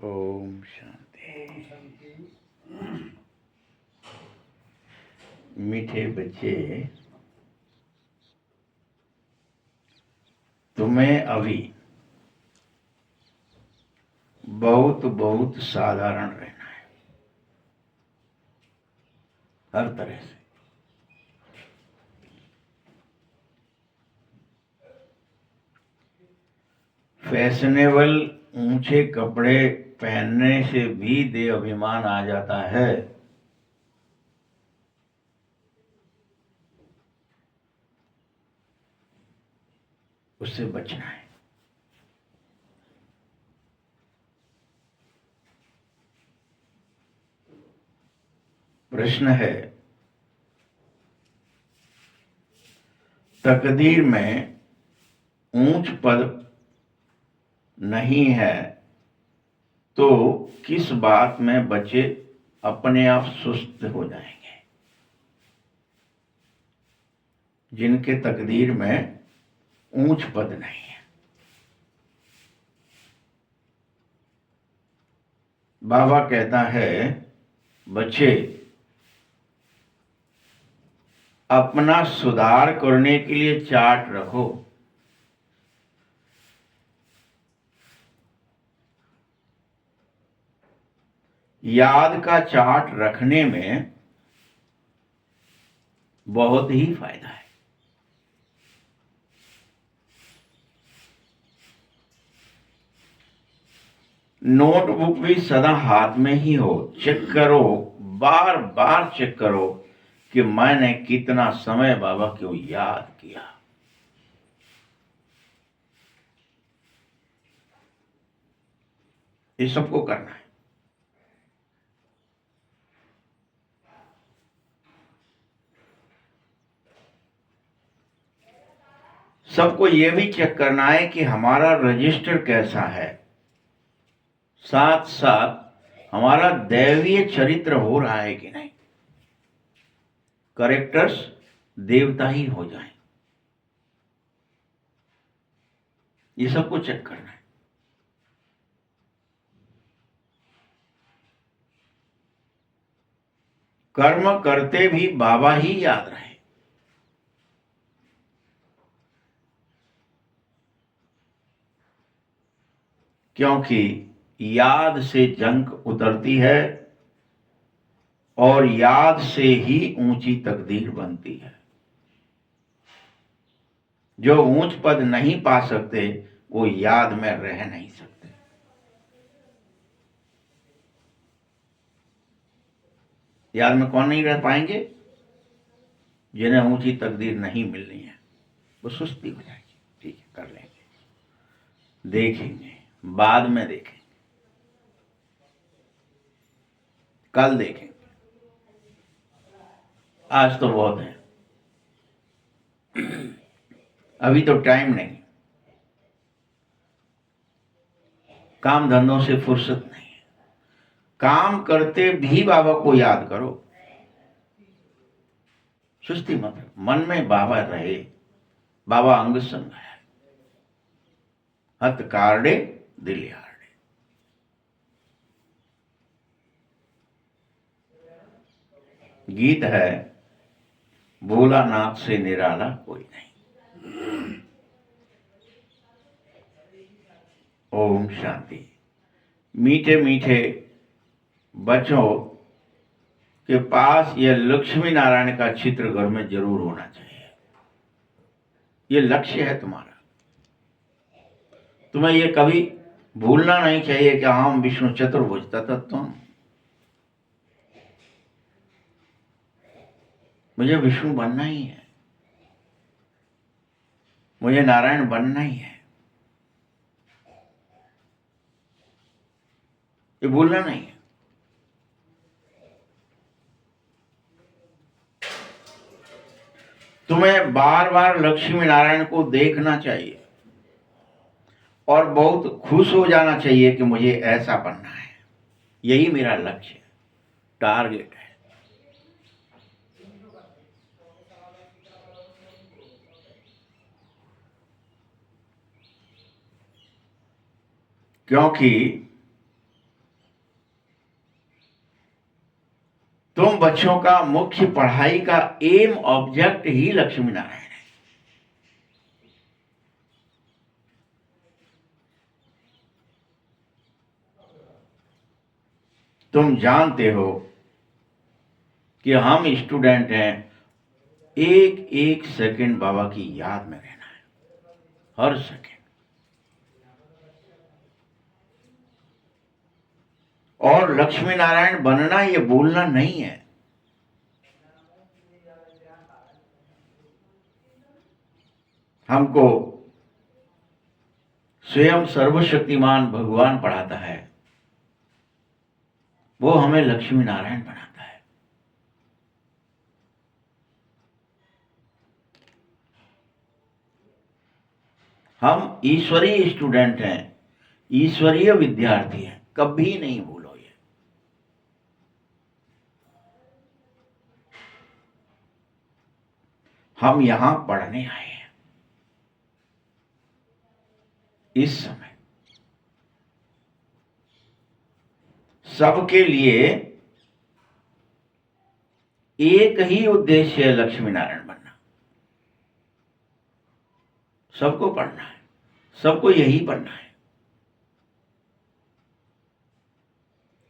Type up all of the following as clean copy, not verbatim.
ओम शांति। मीठे बच्चे, तुम्हें अभी बहुत बहुत साधारण रहना है, हर तरह से। फैशनेबल ऊंचे कपड़े पहनने से भी देह अभिमान आ जाता है। उससे बचना है। प्रश्न है, तकदीर में ऊंच पद नहीं है तो किस बात में बच्चे अपने आप सुस्त हो जाएंगे? जिनके तकदीर में ऊंच पद नहीं है। बाबा कहता है, बच्चे अपना सुधार करने के लिए चार्ट रखो। याद का चार्ट रखने में बहुत ही फायदा है। नोटबुक भी सदा हाथ में ही हो, चेक करो, बार बार चेक करो कि मैंने कितना समय बाबा को याद किया। ये सबको करना है। सबको यह भी चेक करना है कि हमारा रजिस्टर कैसा है, साथ साथ हमारा दैवीय चरित्र हो रहा है कि नहीं। करेक्टर्स देवता ही हो जाए, ये सबको चेक करना है। कर्म करते भी बाबा ही याद रहे। क्योंकि याद से जंग उतरती है और याद से ही ऊंची तकदीर बनती है। जो ऊंच पद नहीं पा सकते वो याद में रह नहीं सकते। याद में कौन नहीं रह पाएंगे? जिन्हें ऊंची तकदीर नहीं मिलनी है, वो सुस्ती हो जाएगी। ठीक है, कर लेंगे, देखेंगे, बाद में देखेंगे, कल देखेंगे, आज तो बहुत है, अभी तो टाइम नहीं, काम धंधों से फुर्सत नहीं है। काम करते भी बाबा को याद करो, सुस्ती मत। मन में बाबा रहे, बाबा अंग संग है, हत कार्डे दिल हार्डे। गीत है, भोलानाथ से निराला कोई नहीं। ओम शांति। मीठे मीठे बच्चों के पास यह लक्ष्मी नारायण का चित्र घर में जरूर होना चाहिए। ये लक्ष्य है तुम्हारा। तुम्हें ये कभी भूलना नहीं चाहिए कि हम विष्णु चतुर्भुज तत्व, मुझे विष्णु बनना ही है, मुझे नारायण बनना ही है। ये भूलना नहीं है। तुम्हें बार बार लक्ष्मी नारायण को देखना चाहिए और बहुत खुश हो जाना चाहिए कि मुझे ऐसा बनना है। यही मेरा लक्ष्य है, टारगेट है। क्योंकि तुम बच्चों का मुख्य पढ़ाई का एम ऑब्जेक्ट ही लक्ष्मी नारायण है। तुम जानते हो कि हम स्टूडेंट हैं, एक एक सेकंड बाबा की याद में रहना है, हर सेकंड। और लक्ष्मी नारायण बनना ये बोलना नहीं है। हमको स्वयं सर्वशक्तिमान भगवान पढ़ाता है, वो हमें लक्ष्मी नारायण बनाता है। हम ईश्वरीय स्टूडेंट हैं, ईश्वरीय विद्यार्थी हैं, कभी नहीं भूलो ये। हम यहां पढ़ने आए हैं इस समय। सबके लिए एक ही उद्देश्य है, लक्ष्मी नारायण बनना। सबको पढ़ना है, सबको यही पढ़ना है।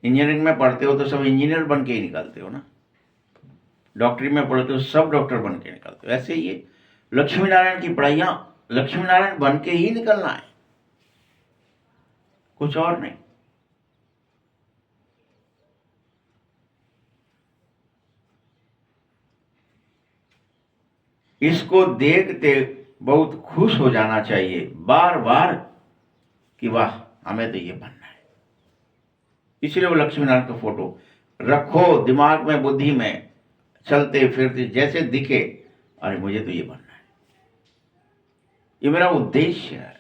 इंजीनियरिंग में पढ़ते हो तो सब इंजीनियर बन के ही निकलते हो ना, डॉक्टरी में पढ़ते हो सब डॉक्टर बन के निकलते हो। ऐसे ही लक्ष्मी नारायण की पढ़ाइयां लक्ष्मी नारायण बन के ही निकलना है, कुछ और नहीं। इसको देखते बहुत खुश हो जाना चाहिए बार बार कि वाह, हमें तो ये बनना है। इसलिए वो लक्ष्मी नारायण का फोटो रखो दिमाग में, बुद्धि में, चलते फिरते जैसे दिखे, अरे मुझे तो ये बनना है, ये मेरा उद्देश्य है।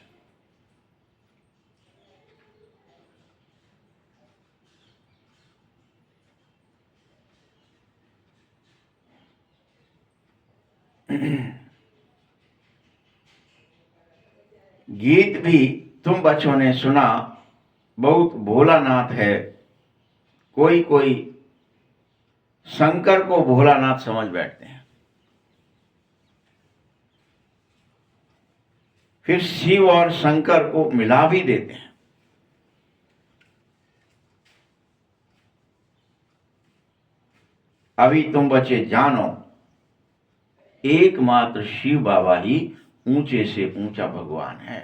गीत भी तुम बच्चों ने सुना, बहुत भोलानाथ है। कोई कोई शंकर को भोलानाथ समझ बैठते हैं, फिर शिव और शंकर को मिला भी देते हैं। अभी तुम बच्चे जानो, एकमात्र शिव बाबा ही ऊंचे से ऊंचा भगवान है।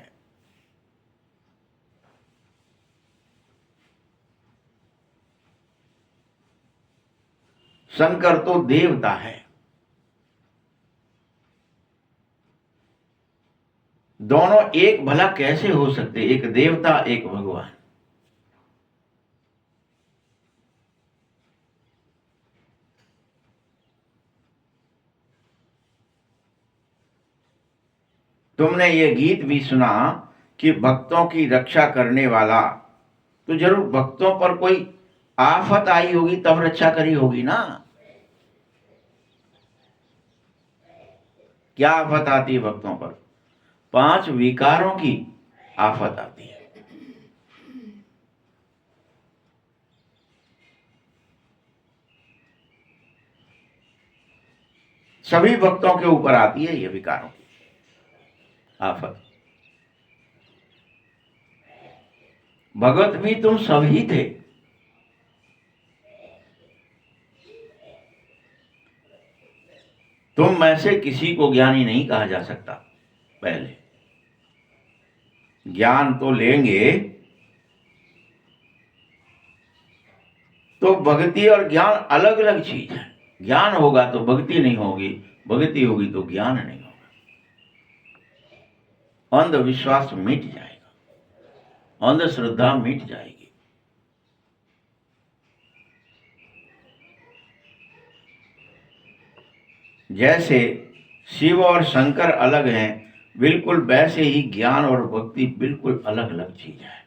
शंकर तो देवता है। दोनों एक भला कैसे हो सकते, एक देवता एक भगवान। तुमने ये गीत भी सुना कि भक्तों की रक्षा करने वाला, तो जरूर भक्तों पर कोई आफत आई होगी तब रक्षा करी होगी ना। क्या आफत आती है भक्तों पर? 5 विकारों की आफत आती है। सभी भक्तों के ऊपर आती है ये विकारों की आफत। भगत भी तुम सभी थे। तुम में से किसी को ज्ञानी नहीं कहा जा सकता। पहले ज्ञान तो लेंगे, तो भक्ति और ज्ञान अलग अलग चीज है। ज्ञान होगा तो भक्ति नहीं होगी, भक्ति होगी तो ज्ञान नहीं होगा। अंधविश्वास मिट जाएगा, अंधश्रद्धा मिट जाएगी। जैसे शिव और शंकर अलग हैं, बिल्कुल वैसे ही ज्ञान और भक्ति बिल्कुल अलग अलग चीज है।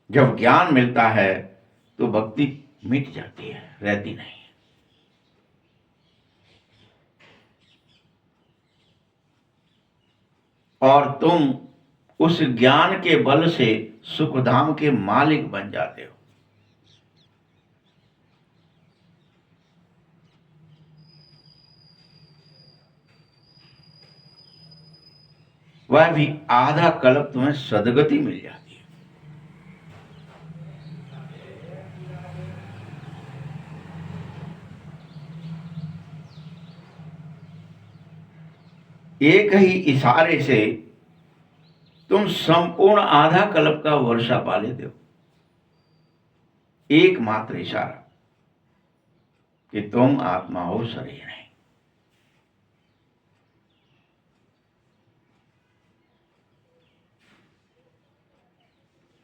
जब ज्ञान मिलता है तो भक्ति मिट जाती है, रहती नहीं। और तुम उस ज्ञान के बल से सुखधाम के मालिक बन जाते हो। वह भी आधा कल्प तुम्हें सदगति मिल जाती है। एक ही इशारे से तुम संपूर्ण आधा कल्प का वर्षा पा लेते हो। एकमात्र इशारा कि तुम आत्मा हो, शरीर नहीं।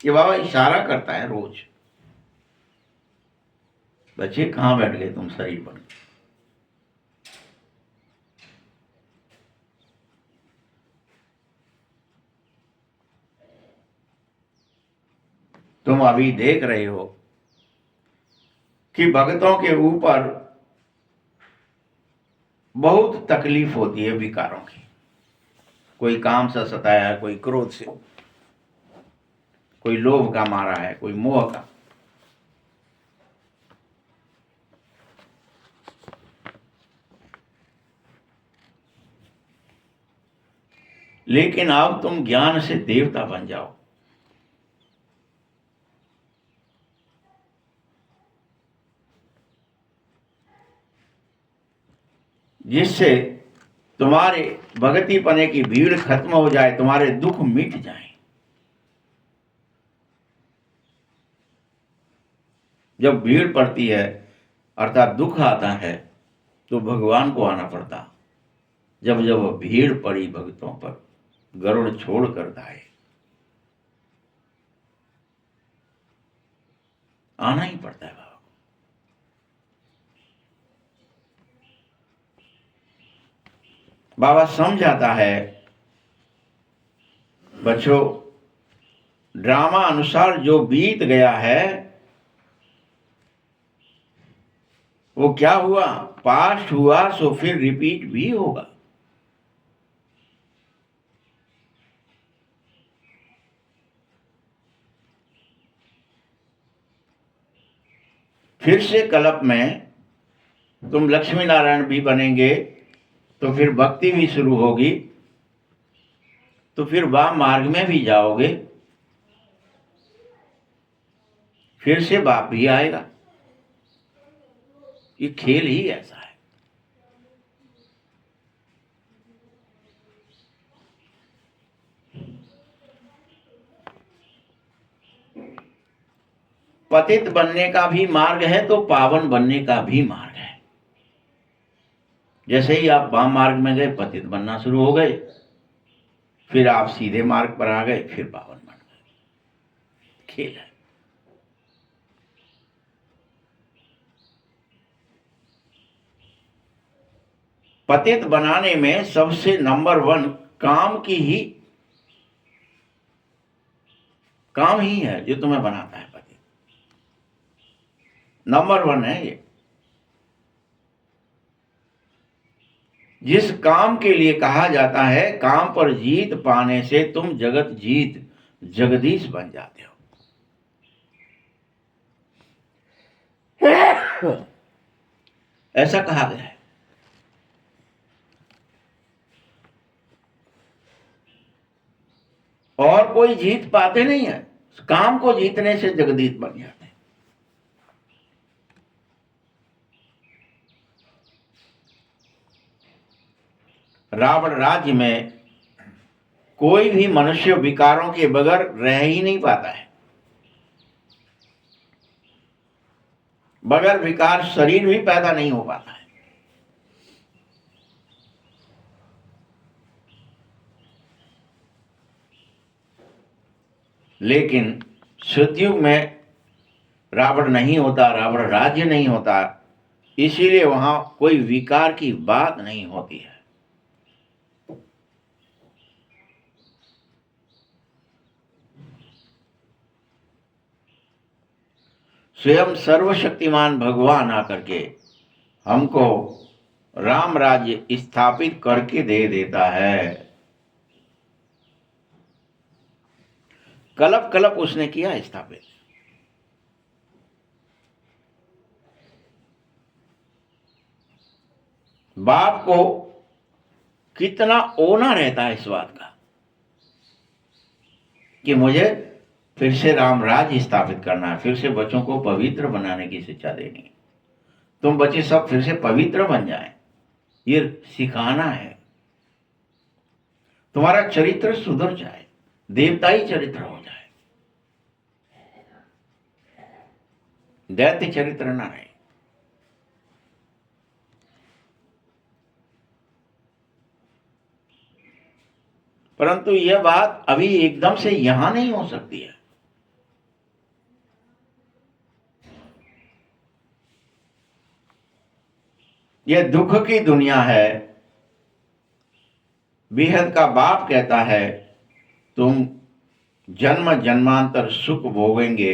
ये बाबा इशारा करता है रोज, बच्चे कहां बैठ गए, तुम शरीर बन गए। तुम अभी देख रहे हो कि भक्तों के ऊपर बहुत तकलीफ होती है विकारों की। कोई काम से सताया है, कोई क्रोध से, कोई लोभ का मारा है, कोई मोह का। लेकिन अब तुम ज्ञान से देवता बन जाओ। जिससे तुम्हारे भगती पने की भीड़ खत्म हो जाए, तुम्हारे दुख मिट जाए। जब भीड़ पड़ती है अर्थात दुख आता है तो भगवान को आना पड़ता। जब जब भीड़ पड़ी भक्तों पर, गरुड़ छोड़ कर धाये, आना ही पड़ता है बाबा। बाबा समझाता है, बच्चों ड्रामा अनुसार जो बीत गया है वो क्या हुआ, पास्ट हुआ, सो फिर रिपीट भी होगा। फिर से कल्प में तुम लक्ष्मी नारायण भी बनेंगे, तो फिर भक्ति भी शुरू होगी, तो फिर वाम मार्ग में भी जाओगे, फिर से बाप भी आएगा। ये खेल ही ऐसा है। पतित बनने का भी मार्ग है तो पावन बनने का भी मार्ग है। जैसे ही आप वाम मार्ग में गए, पतित बनना शुरू हो गए, फिर आप सीधे मार्ग पर आ गए, फिर पावन बन गए। खेल है। पतित बनाने में सबसे नंबर 1 काम ही है जो तुम्हें बनाता है। पतित नंबर 1 है ये। जिस काम के लिए कहा जाता है काम पर जीत पाने से तुम जगत जीत जगदीश बन जाते हो। ऐसा कहा गया है। और कोई जीत पाते नहीं है, काम को जीतने से जगदीश बन जाते हैं। रावण राज्य में कोई भी मनुष्य विकारों के बगैर रह ही नहीं पाता है। बगैर विकार शरीर भी पैदा नहीं हो पाता है। लेकिन सतयुग में रावण नहीं होता, रावण राज्य नहीं होता, इसीलिए वहां कोई विकार की बात नहीं होती है। स्वयं सर्वशक्तिमान भगवान आकर के हमको राम राज्य स्थापित करके दे देता है। कलप कलप उसने किया स्थापित। बाप को कितना ओना रहता है इस बात का कि मुझे फिर से राम राज्य स्थापित करना है, फिर से बच्चों को पवित्र बनाने की शिक्षा देनी है। तुम बच्चे सब फिर से पवित्र बन जाएं, ये सिखाना है। तुम्हारा चरित्र सुधर जाए, देवताई चरित्र हो जाए, दैत्य चरित्र ना रहे। परंतु यह बात अभी एकदम से यहां नहीं हो सकती है। यह दुख की दुनिया है। बेहद का बाप कहता है तुम जन्म जन्मांतर सुख भोगेंगे,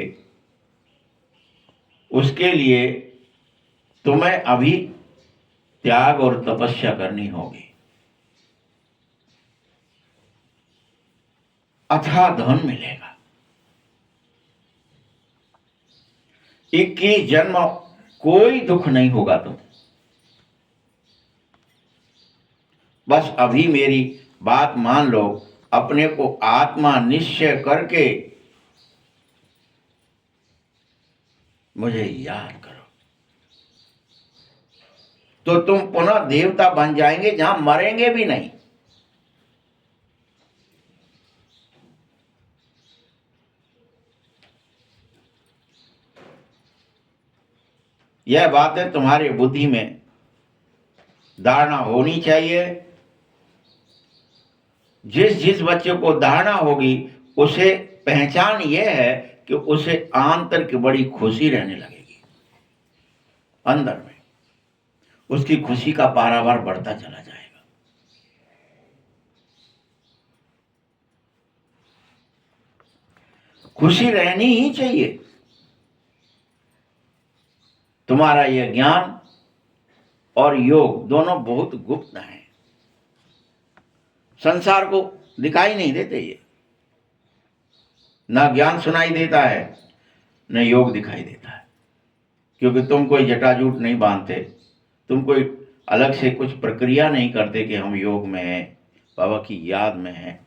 उसके लिए तुम्हें अभी त्याग और तपस्या करनी होगी। अथाह धन मिलेगा। 21 जन्म कोई दुख नहीं होगा तुम। बस अभी मेरी बात मान लो, अपने को आत्मा निश्चय करके मुझे याद करो, तो तुम पुनः देवता बन जाएंगे, जहां मरेंगे भी नहीं। यह बातें तुम्हारी बुद्धि में धारणा होनी चाहिए। जिस जिस बच्चे को धारणा होगी, उसे पहचान यह है कि उसे आंतर की बड़ी खुशी रहने लगेगी। अंदर में उसकी खुशी का पारावार बढ़ता चला जाएगा। खुशी रहनी ही चाहिए। तुम्हारा यह ज्ञान और योग दोनों बहुत गुप्त हैं, संसार को दिखाई नहीं देते। ये ना ज्ञान सुनाई देता है, न योग दिखाई देता है, क्योंकि तुम कोई जटाजूट नहीं बांधते, तुम कोई अलग से कुछ प्रक्रिया नहीं करते कि हम योग में हैं, बाबा की याद में हैं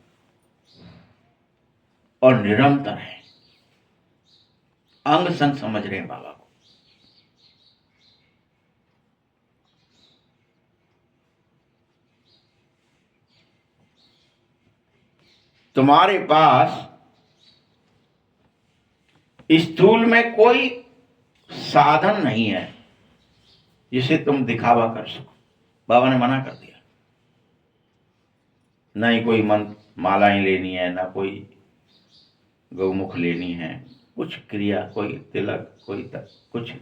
और निरंतर हैं, अंग संग समझ रहे हैं बाबा को। तुम्हारे पास स्थूल में कोई साधन नहीं है जिसे तुम दिखावा कर सको। बाबा ने मना कर दिया। ना ही कोई मंत्र मालाएं लेनी है, ना कोई गौमुख लेनी है, कुछ क्रिया, कोई तिलक, कोई तक, कुछ नहीं।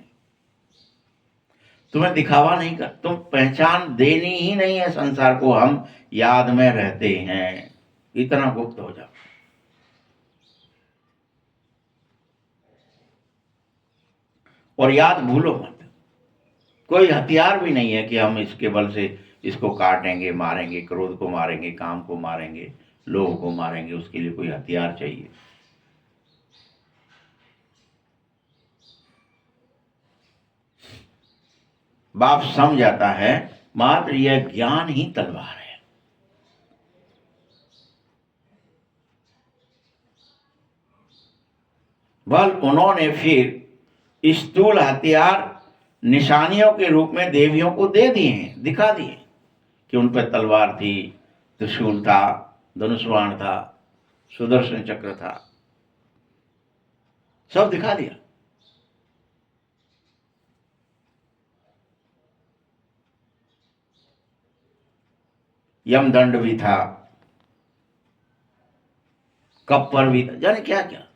तुम्हें दिखावा नहीं कर, तुम पहचान देनी ही नहीं है संसार को, हम याद में रहते हैं। इतना गुप्त हो जाओ। और याद भूलो मत। कोई हथियार भी नहीं है कि हम इसके बल से इसको काटेंगे, मारेंगे, क्रोध को मारेंगे, काम को मारेंगे, लोभ को मारेंगे। उसके लिए कोई हथियार चाहिए। बाप समझ जाता है मात्र यह ज्ञान ही तलवार है। बल उन्होंने फिर स्थूल हथियार निशानियों के रूप में देवियों को दे दिए हैं, दिखा दिए कि उन पर तलवार थी, त्रिशूल था, धनुष्वाण था, सुदर्शन चक्र था, सब दिखा दिया। यमदंड भी था, कप्पर भी था, जाने क्या क्या।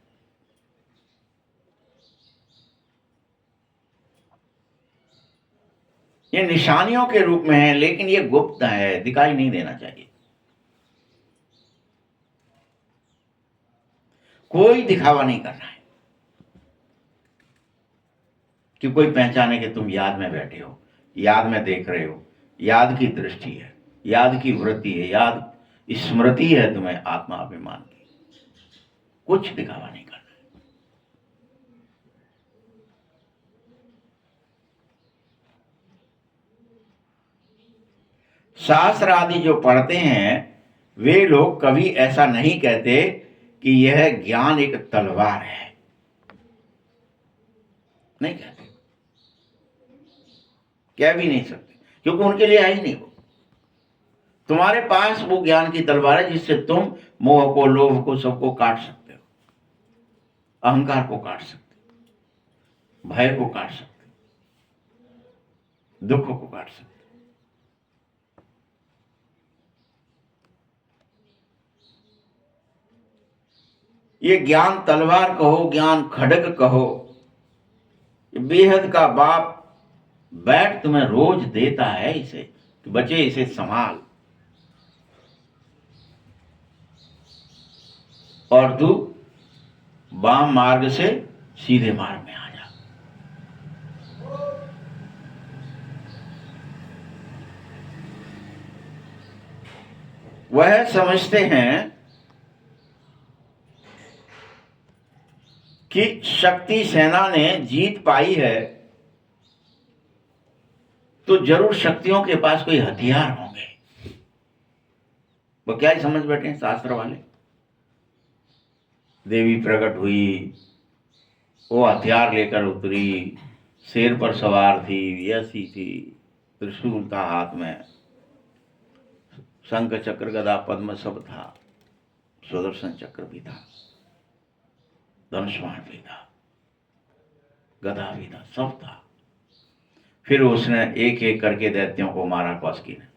ये निशानियों के रूप में है, लेकिन ये गुप्त है, दिखाई नहीं देना चाहिए। कोई दिखावा नहीं करना है कि कोई पहचाने कि तुम याद में बैठे हो, याद में देख रहे हो। याद की दृष्टि है, याद की वृत्ति है, याद स्मृति है तुम्हें आत्मा अभिमान की। कुछ दिखावा नहीं करना। शास्त्र आदि जो पढ़ते हैं वे लोग कभी ऐसा नहीं कहते कि यह ज्ञान एक तलवार है, नहीं कहते, कह भी नहीं सकते, क्योंकि उनके लिए आई नहीं वो। तुम्हारे पास वो ज्ञान की तलवार है जिससे तुम मोह को, लोभ को, सबको काट सकते हो, अहंकार को काट सकते हो, भय को काट सकते हो, दुख को काट सकते हो। ये ज्ञान तलवार कहो, ज्ञान खड्ग कहो, बेहद का बाप बैठ तुम्हें रोज देता है इसे कि बच्चे इसे संभाल, और तू वाम मार्ग से सीधे मार्ग में आ जा। वह समझते हैं कि शक्ति सेना ने जीत पाई है तो जरूर शक्तियों के पास कोई हथियार होंगे। वो क्या ही समझ बैठे हैं शास्त्र वाले। देवी प्रकट हुई, वो हथियार लेकर उतरी, शेर पर सवार थी, ऐसी थी, त्रिशूल था हाथ में, शंख चक्र गदा पद्म सब था, सुदर्शन चक्र भी था, धनुष्मान भी था, गदा भी था, सब था। फिर उसने एक एक करके दैत्यों को मारा, कौशकी ने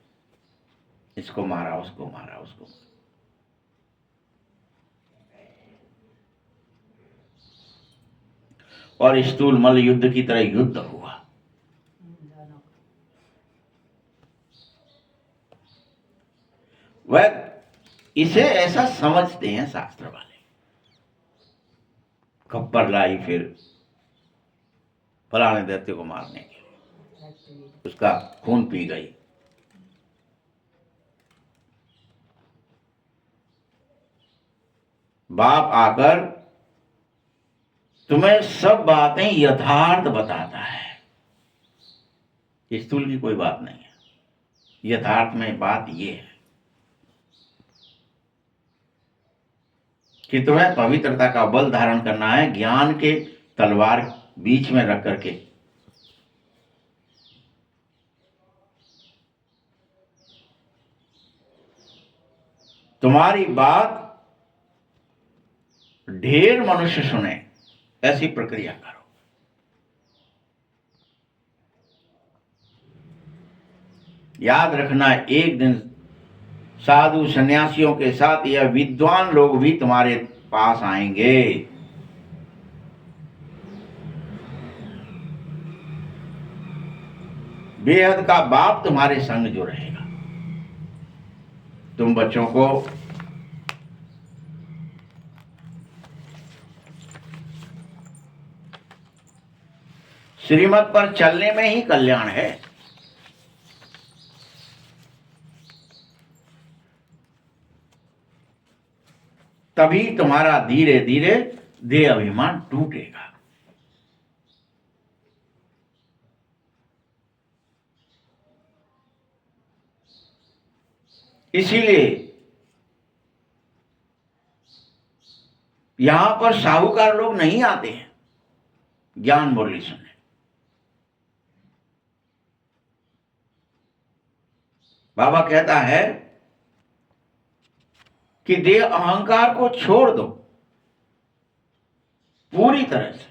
इसको मारा, उसको मारा, उसको मारा। और स्थूल मल्ल युद्ध की तरह युद्ध हुआ। वह इसे ऐसा समझते हैं शास्त्र वाले। खप्पर लाई फिर फलाने दैत्य को मारने के लिए, उसका खून पी गई। बाप आकर तुम्हें सब बातें यथार्थ बताता है, स्थूल की कोई बात नहीं है। यथार्थ में बात ये है कि तुम्हें पवित्रता का बल धारण करना है, ज्ञान के तलवार बीच में रख करके। तुम्हारी बात ढेर मनुष्य सुने, ऐसी प्रक्रिया करो। याद रखना, एक दिन साधु सन्यासियों के साथ यह विद्वान लोग भी तुम्हारे पास आएंगे। बेहद का बाप तुम्हारे संग जो रहेगा। तुम बच्चों को श्रीमत पर चलने में ही कल्याण है। तभी तुम्हारा धीरे धीरे देह अभिमान टूटेगा। इसीलिए यहां पर साहूकार लोग नहीं आते हैं ज्ञान मुरली सुनने। बाबा कहता है कि देह अहंकार को छोड़ दो पूरी तरह से।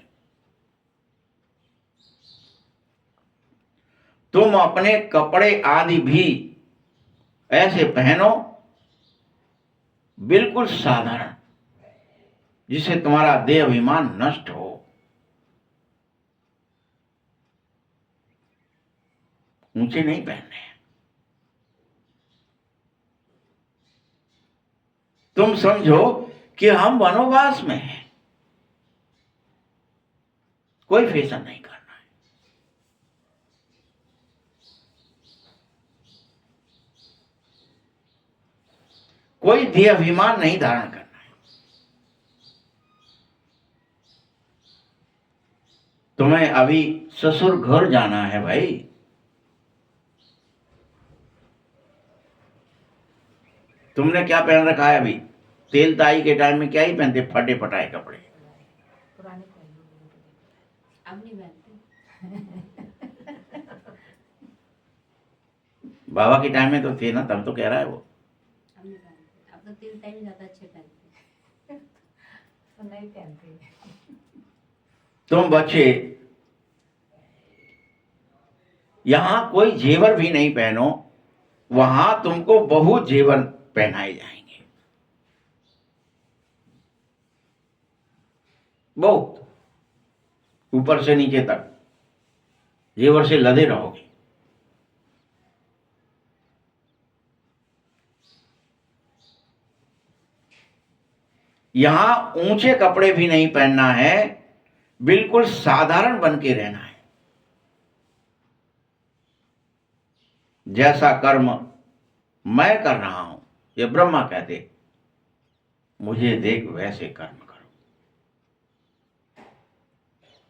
तुम अपने कपड़े आदि भी ऐसे पहनो बिल्कुल साधारण, जिससे तुम्हारा देह अभिमान नष्ट हो। ऊंचे नहीं पहनने हैं। तुम समझो कि हम वनवास में हैं, कोई फैशन नहीं करना है। कोई देह अभिमान नहीं धारण करना है। अभी ससुर घर जाना है भाई। तुमने क्या पहन रखा है अभी? तेल ताई के टाइम में क्या ही पहनते, फटे फटाए कपड़े। पुराने पहन अब नहीं पहनते। बाबा के टाइम में तो थे ना, तब तो कह रहा है वो। अब नहीं पहनते, अब तो तेल टाइम ज्यादा अच्छे पहनते। तो नहीं पहनते। तुम बच्चे यहां कोई जेवर भी नहीं पहनो, वहां तुमको बहुत जेवर पहनाए जाएंगे, बहुत ऊपर से नीचे तक जेवर से लदे रहोगे। यहां ऊंचे कपड़े भी नहीं पहनना है, बिल्कुल साधारण बन के रहना है। जैसा कर्म मैं कर रहा हूं, ये ब्रह्मा कहते, मुझे देख वैसे कर्म करो,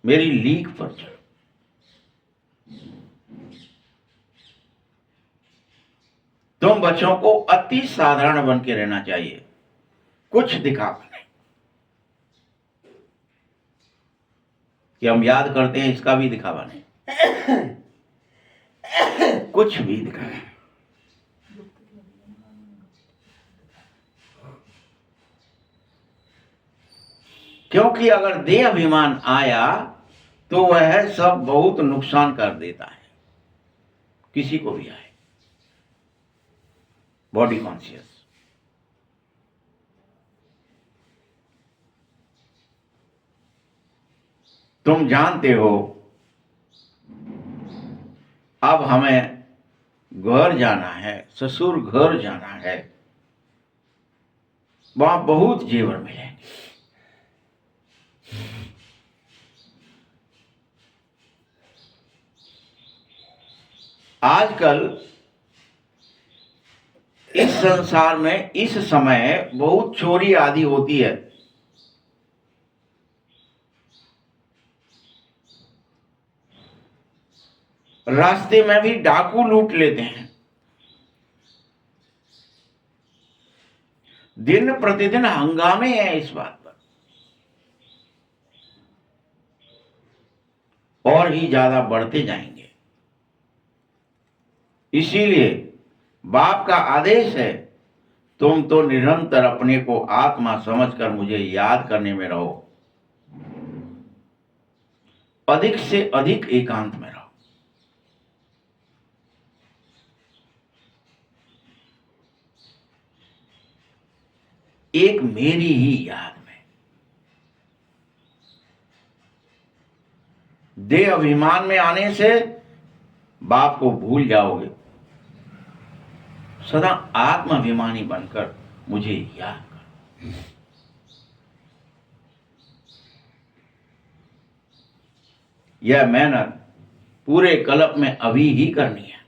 मेरी लीक पर चलो। तुम बच्चों को अति साधारण बन के रहना चाहिए, कुछ दिखावा नहीं कि हम याद करते हैं, इसका भी दिखावा नहीं, कुछ भी दिखावा नहीं। क्योंकि अगर देह अभिमान आया तो वह सब बहुत नुकसान कर देता है, किसी को भी आए। बॉडी कॉन्शियस, तुम जानते हो अब हमें घर जाना है, ससुर घर जाना है, वहां बहुत जेवर मिलेंगे। आजकल इस संसार में इस समय बहुत चोरी आदि होती है। रास्ते में भी डाकू लूट लेते हैं। दिन प्रतिदिन हंगामे हैं इस बात पर, और ही ज्यादा बढ़ते जाएंगे। इसीलिए बाप का आदेश है, तुम तो निरंतर अपने को आत्मा समझकर मुझे याद करने में रहो, अधिक से अधिक एकांत में रहो। एक मेरी ही याद में। देह अभिमान में आने से बाप को भूल जाओगे। सदा आत्माभिमानी बनकर मुझे याद करो। यह मेहनत पूरे कल्प में अभी ही करनी है,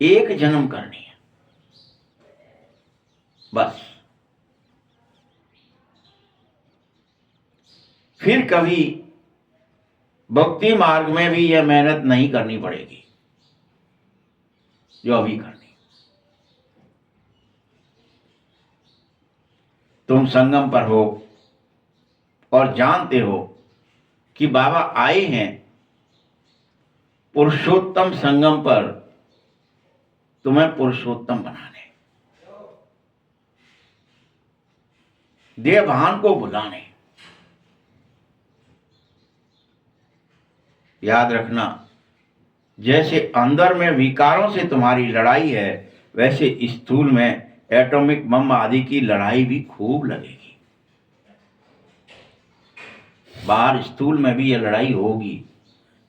एक जन्म करनी है बस। फिर कभी भक्ति मार्ग में भी यह मेहनत नहीं करनी पड़ेगी जो अभी करनी। तुम संगम पर हो और जानते हो कि बाबा आए हैं पुरुषोत्तम संगम पर तुम्हें पुरुषोत्तम बनाने, देवभान को बुलाने। याद रखना, जैसे अंदर में विकारों से तुम्हारी लड़ाई है, वैसे स्थूल में एटॉमिक बम आदि की लड़ाई भी खूब लगेगी। बाहर स्थूल में भी यह लड़ाई होगी,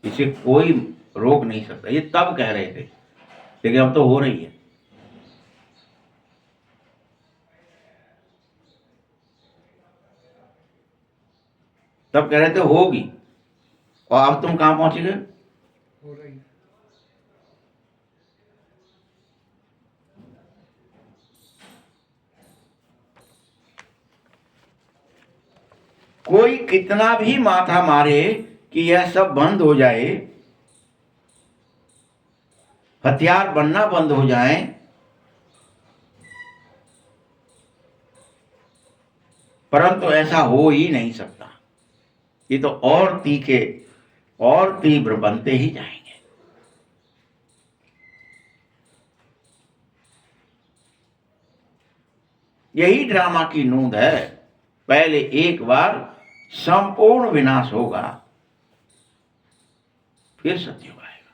इसे कोई रोक नहीं सकता। ये तब कह रहे थे, लेकिन अब तो हो रही है। तब कह रहे थे होगी, और अब तुम कहां पहुंच गए? हो रही है। कोई कितना भी माथा मारे, कि यह सब बंद हो जाए, हथियार बनना बंद हो जाए, परंतु ऐसा हो ही नहीं सकता। ये तो और तीखे और तीव्र बनते ही जाएंगे। यही ड्रामा की नूंद है। पहले एक बार संपूर्ण विनाश होगा, फिर सत्युग आएगा।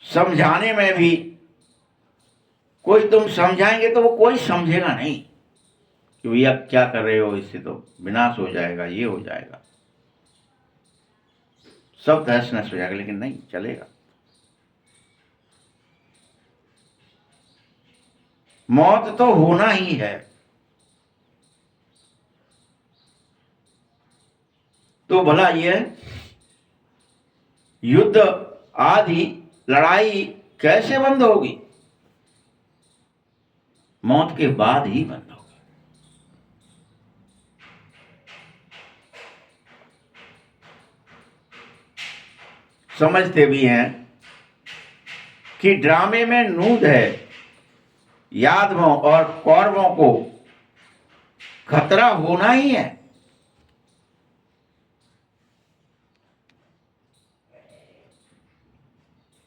समझाने में भी कोई तुम समझाएंगे तो वो कोई समझेगा नहीं कि भैया क्या कर रहे हो, इससे तो विनाश हो जाएगा, ये हो जाएगा, सब तहस नहस हो जाएगा। लेकिन नहीं चलेगा। मौत तो होना ही है। तो भला ये युद्ध आदि लड़ाई कैसे बंद होगी? मौत के बाद ही बंद होगी। समझते भी हैं कि ड्रामे में नूंद है, यादवों और कौरवों को खतरा होना ही है।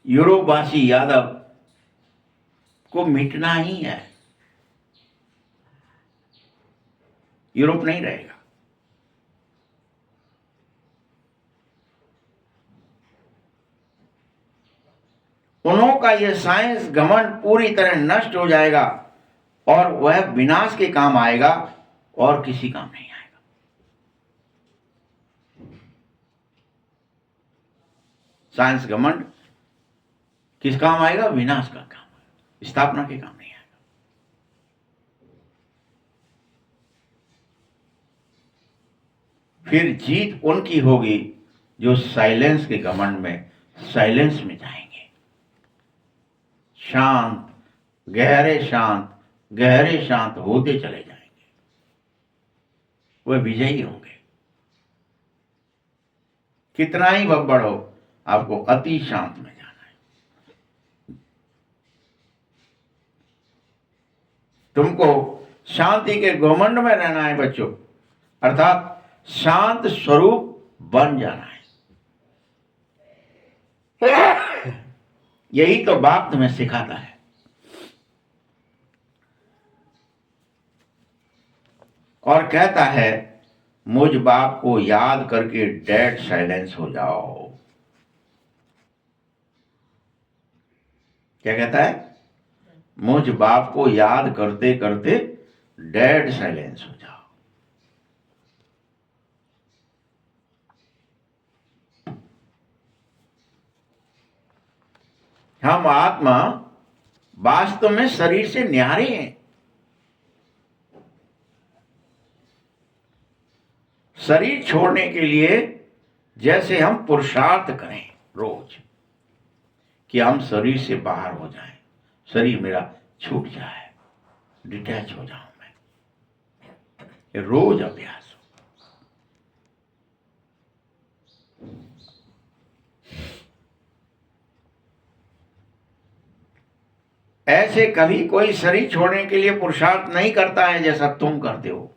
यूरोपवासी यादव को मिटना ही है। यूरोप नहीं रहेगा। उन्हों का यह साइंस घमंड पूरी तरह नष्ट हो जाएगा और वह विनाश के काम आएगा और किसी काम नहीं आएगा। साइंस घमंड किस काम आएगा? विनाश का काम आएगा, स्थापना के काम नहीं आएगा। फिर जीत उनकी होगी जो साइलेंस के घमंड में साइलेंस में जाएंगे, शांत, गहरे शांत होते चले जाएंगे। वह विजयी होंगे। कितना ही बब्बड़ हो, आपको अति शांत में जाना है। तुमको शांति के घमंड में रहना है बच्चों, अर्थात शांत स्वरूप बन जाना है। यही तो बाप तुम्हें सिखाता है। और कहता है मुझ बाप को याद करके डेड साइलेंस हो जाओ। क्या कहता है? मुझ बाप को याद करते करते डेड साइलेंस हो जाओ। हम आत्मा वास्तव में शरीर से न्यारे हैं। शरीर छोड़ने के लिए जैसे हम पुरुषार्थ करें रोज कि हम शरीर से बाहर हो जाएं, शरीर मेरा छूट जाए, डिटैच हो जाऊं मैं, ये रोज अभ्यास हो। ऐसे कभी कोई शरीर छोड़ने के लिए पुरुषार्थ नहीं करता है जैसा तुम करते हो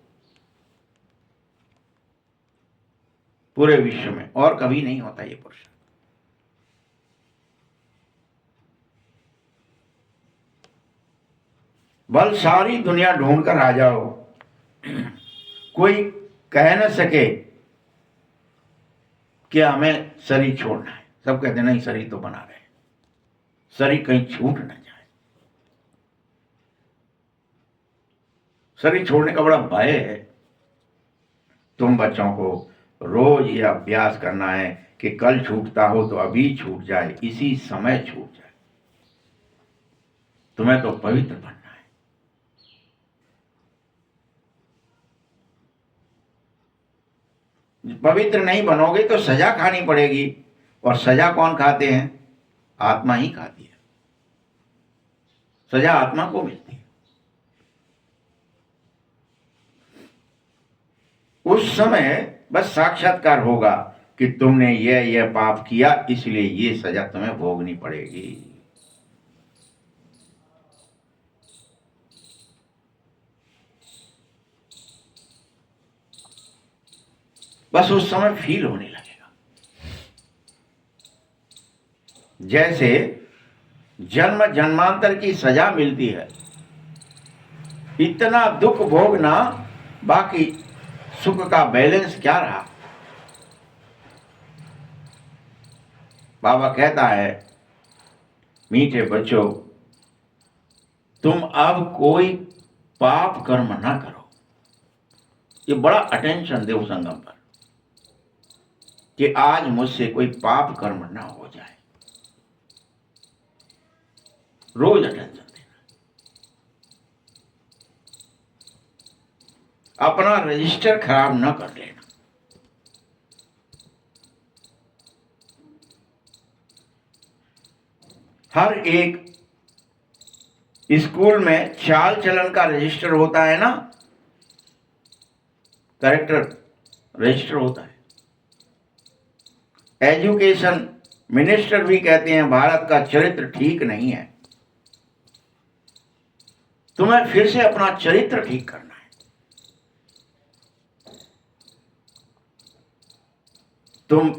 पूरे विश्व में, और कभी नहीं होता ये पुरुषार्थ। बल सारी दुनिया ढूंढ कर आ जाओ, कोई कह न सके कि हमें शरीर छोड़ना है। सब कहते नहीं, शरीर तो बना रहे, शरीर कहीं छूट न जाए। शरीर छोड़ने का बड़ा भय है। तुम बच्चों को रोज यह अभ्यास करना है कि कल छूटता हो तो अभी छूट जाए, इसी समय छूट जाए। तुम्हें तो पवित्र बनना है। पवित्र नहीं बनोगे तो सजा खानी पड़ेगी, और सजा कौन खाते हैं? आत्मा ही खाती है। सजा आत्मा को मिलती है। उस समय बस साक्षात्कार होगा कि तुमने यह पाप किया, इसलिए ये सजा तुम्हें भोगनी पड़ेगी। बस उस समय फील होने लगेगा। जैसे जन्म जन्मांतर की सजा मिलती है, इतना दुख भोगना, बाकी सुख का बैलेंस क्या रहा। बाबा कहता है, मीठे बच्चों, तुम अब कोई पाप कर्म ना करो। ये बड़ा अटेंशन देव संगम पर कि आज मुझसे कोई पाप कर्म ना हो जाए। रोज अटेंशन देना, अपना रजिस्टर खराब ना कर लेना। हर एक स्कूल में चाल चलन का रजिस्टर होता है ना, कैरेक्टर रजिस्टर होता है। एजुकेशन मिनिस्टर भी कहते हैं भारत का चरित्र ठीक नहीं है, तुम्हें फिर से अपना चरित्र ठीक करना है। तुम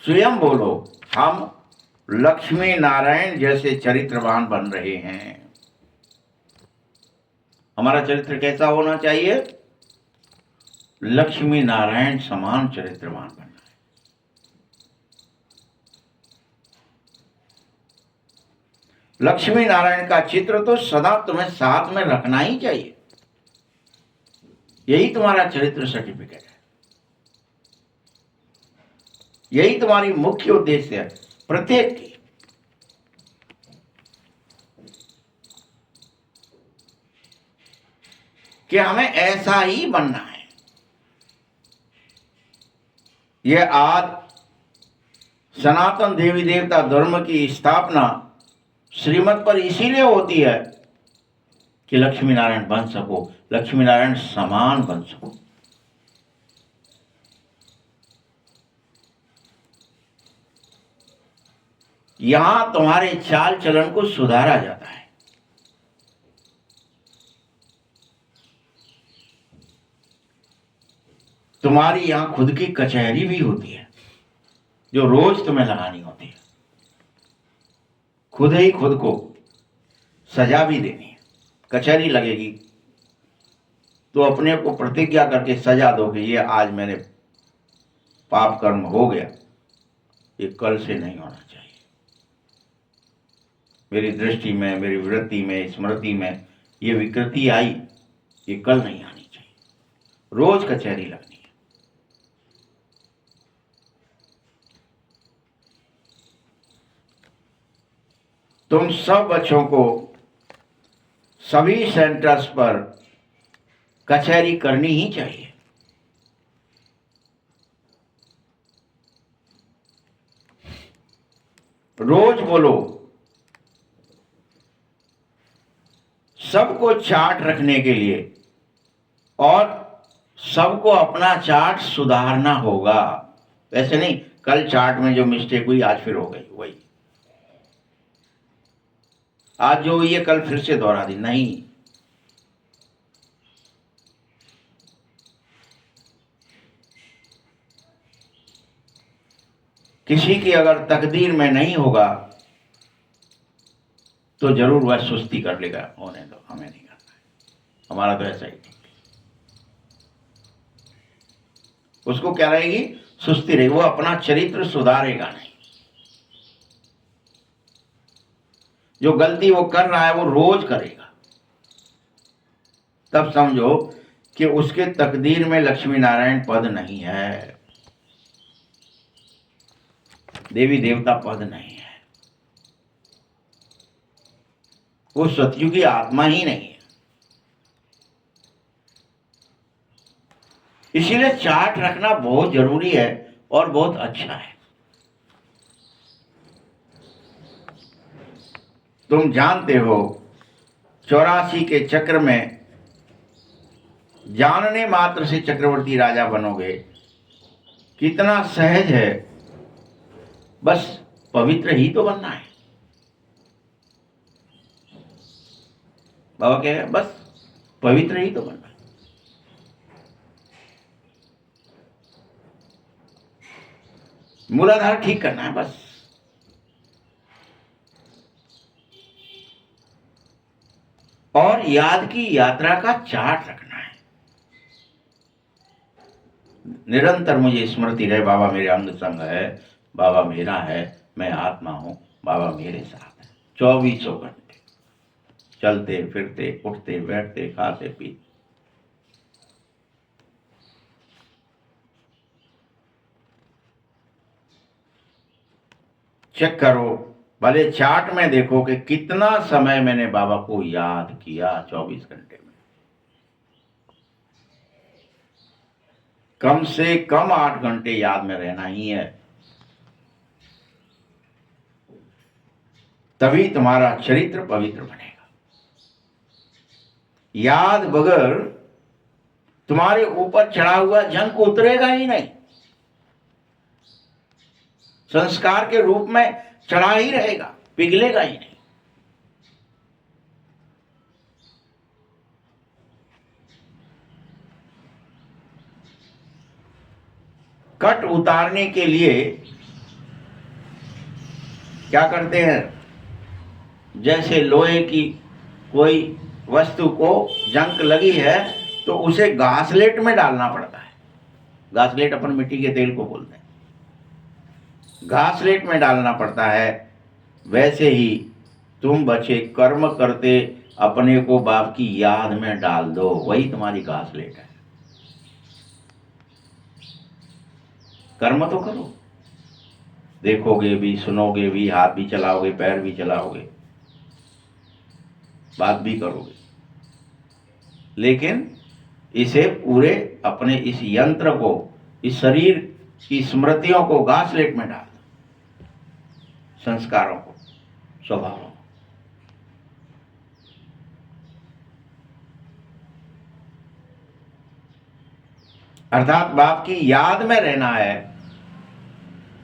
स्वयं बोलो, हम लक्ष्मी नारायण जैसे चरित्रवान बन रहे हैं। हमारा चरित्र कैसा होना चाहिए? लक्ष्मी नारायण समान चरित्रवान बनना है। लक्ष्मी नारायण का चित्र तो सदा तुम्हें साथ में रखना ही चाहिए। यही तुम्हारा चरित्र सर्टिफिकेट है, यही तुम्हारी मुख्य उद्देश्य है प्रत्येक की। कि हमें ऐसा ही बनना है। यह आज सनातन देवी देवता धर्म की स्थापना श्रीमत पर इसीलिए होती है कि लक्ष्मी नारायण बन सको, लक्ष्मी नारायण समान बन सको। यहां तुम्हारे चाल चलन को सुधारा जाता है। तुम्हारी यहां खुद की कचहरी भी होती है जो रोज तुम्हें लगानी होती है। खुद ही खुद को सजा भी देनी है। कचहरी लगेगी तो अपने को प्रतिज्ञा करके सजा दो कि ये आज मेरे पाप कर्म हो गया, ये कल से नहीं होना चाहिए। मेरी दृष्टि में, मेरी वृत्ति में, स्मृति में ये विकृति आई, ये कल नहीं आनी चाहिए। रोज कचहरी लगनी है। तुम सब बच्चों को सभी सेंटर्स पर कचहरी करनी ही चाहिए। रोज बोलो, सबको चार्ट रखने के लिए, और सबको अपना चार्ट सुधारना होगा। वैसे नहीं कल चार्ट में जो मिस्टेक हुई आज फिर हो गई वही, आज जो हुई है कल फिर से दोहरा दी, नहीं। किसी की अगर तकदीर में नहीं होगा तो जरूर वह सुस्ती कर लेगा, होने दो, हमें नहीं करना है, हमारा तो ऐसा ही ठीक। उसको क्या रहेगी? सुस्ती रहेगी, वो अपना चरित्र सुधारेगा नहीं। जो गलती वो कर रहा है वो रोज करेगा, तब समझो कि उसके तकदीर में लक्ष्मी नारायण पद नहीं है, देवी देवता पद नहीं है, वो सतयुगी आत्मा ही नहीं है। इसीलिए चार्ट रखना बहुत जरूरी है और बहुत अच्छा है। तुम जानते हो 84 के चक्र में जानने मात्र से चक्रवर्ती राजा बनोगे। कितना सहज है, बस पवित्र ही तो बनना है। बाबा कह रहे हैं, बस पवित्र ही तो बनना है। मूलाधार ठीक करना है बस। और याद की यात्रा का चार्ट रखना है। निरंतर मुझे स्मृति रहे, बाबा मेरे अंग संग है, बाबा मेरा है, मैं आत्मा हूं, बाबा मेरे साथ है। 24 घंटे चलते फिरते, उठते बैठते, खाते पीते। चेक करो, भले चार्ट में देखो कि कितना समय मैंने बाबा को याद किया 24 घंटे में। कम से कम 8 घंटे याद में रहना ही है, तभी तुम्हारा चरित्र पवित्र बनेगा। याद बगैर तुम्हारे ऊपर चढ़ा हुआ जंक उतरेगा ही नहीं, संस्कार के रूप में चढ़ा ही रहेगा, पिघलेगा ही नहीं। कट उतारने के लिए क्या करते हैं, जैसे लोहे की कोई वस्तु को जंग लगी है तो उसे घासलेट में डालना पड़ता है। घासलेट अपन मिट्टी के तेल को बोलते हैं, घासलेट में डालना पड़ता है। वैसे ही तुम बच्चे कर्म करते अपने को बाप की याद में डाल दो, वही तुम्हारी घासलेट है। कर्म तो करो, देखोगे भी, सुनोगे भी, हाथ भी चलाओगे, पैर भी चलाओगे, बात भी करोगे, लेकिन इसे पूरे अपने इस यंत्र को, इस शरीर की स्मृतियों को घासलेट में डाल दो, संस्कारों को, स्वभावों को। अर्थात बाप की याद में रहना है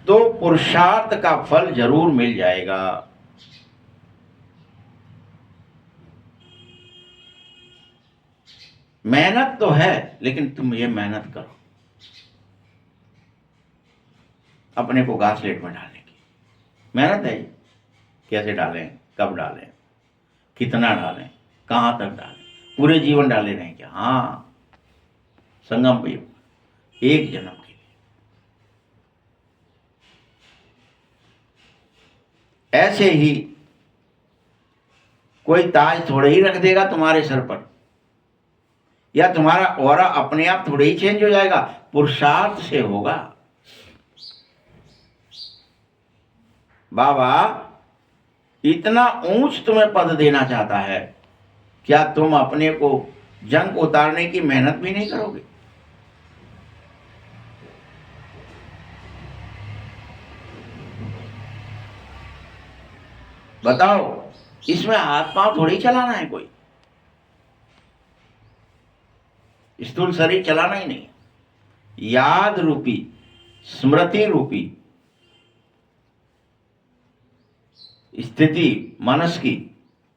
तो पुरुषार्थ का फल जरूर मिल जाएगा। मेहनत तो है, लेकिन तुम ये मेहनत करो अपने को घासलेट में डालने की। मेहनत है, कैसे डालें, कब डालें, कितना डालें, कहां तक डालें, पूरे जीवन डाले नहीं क्या? हाँ, संगम भी एक जन्म के लिए। ऐसे ही कोई ताज थोड़े ही रख देगा तुम्हारे सर पर, या तुम्हारा ऑरा अपने आप थोड़े ही चेंज हो जाएगा, पुरुषार्थ से होगा। बाबा इतना ऊंच तुम्हें पद देना चाहता है, क्या तुम अपने को जंग उतारने की मेहनत भी नहीं करोगे? बताओ, इसमें हाथ पांव थोड़ी चलाना है, कोई स्थूल शरीर चलाना ही नहीं, याद रूपी, स्मृति रूपी स्थिति मनस की,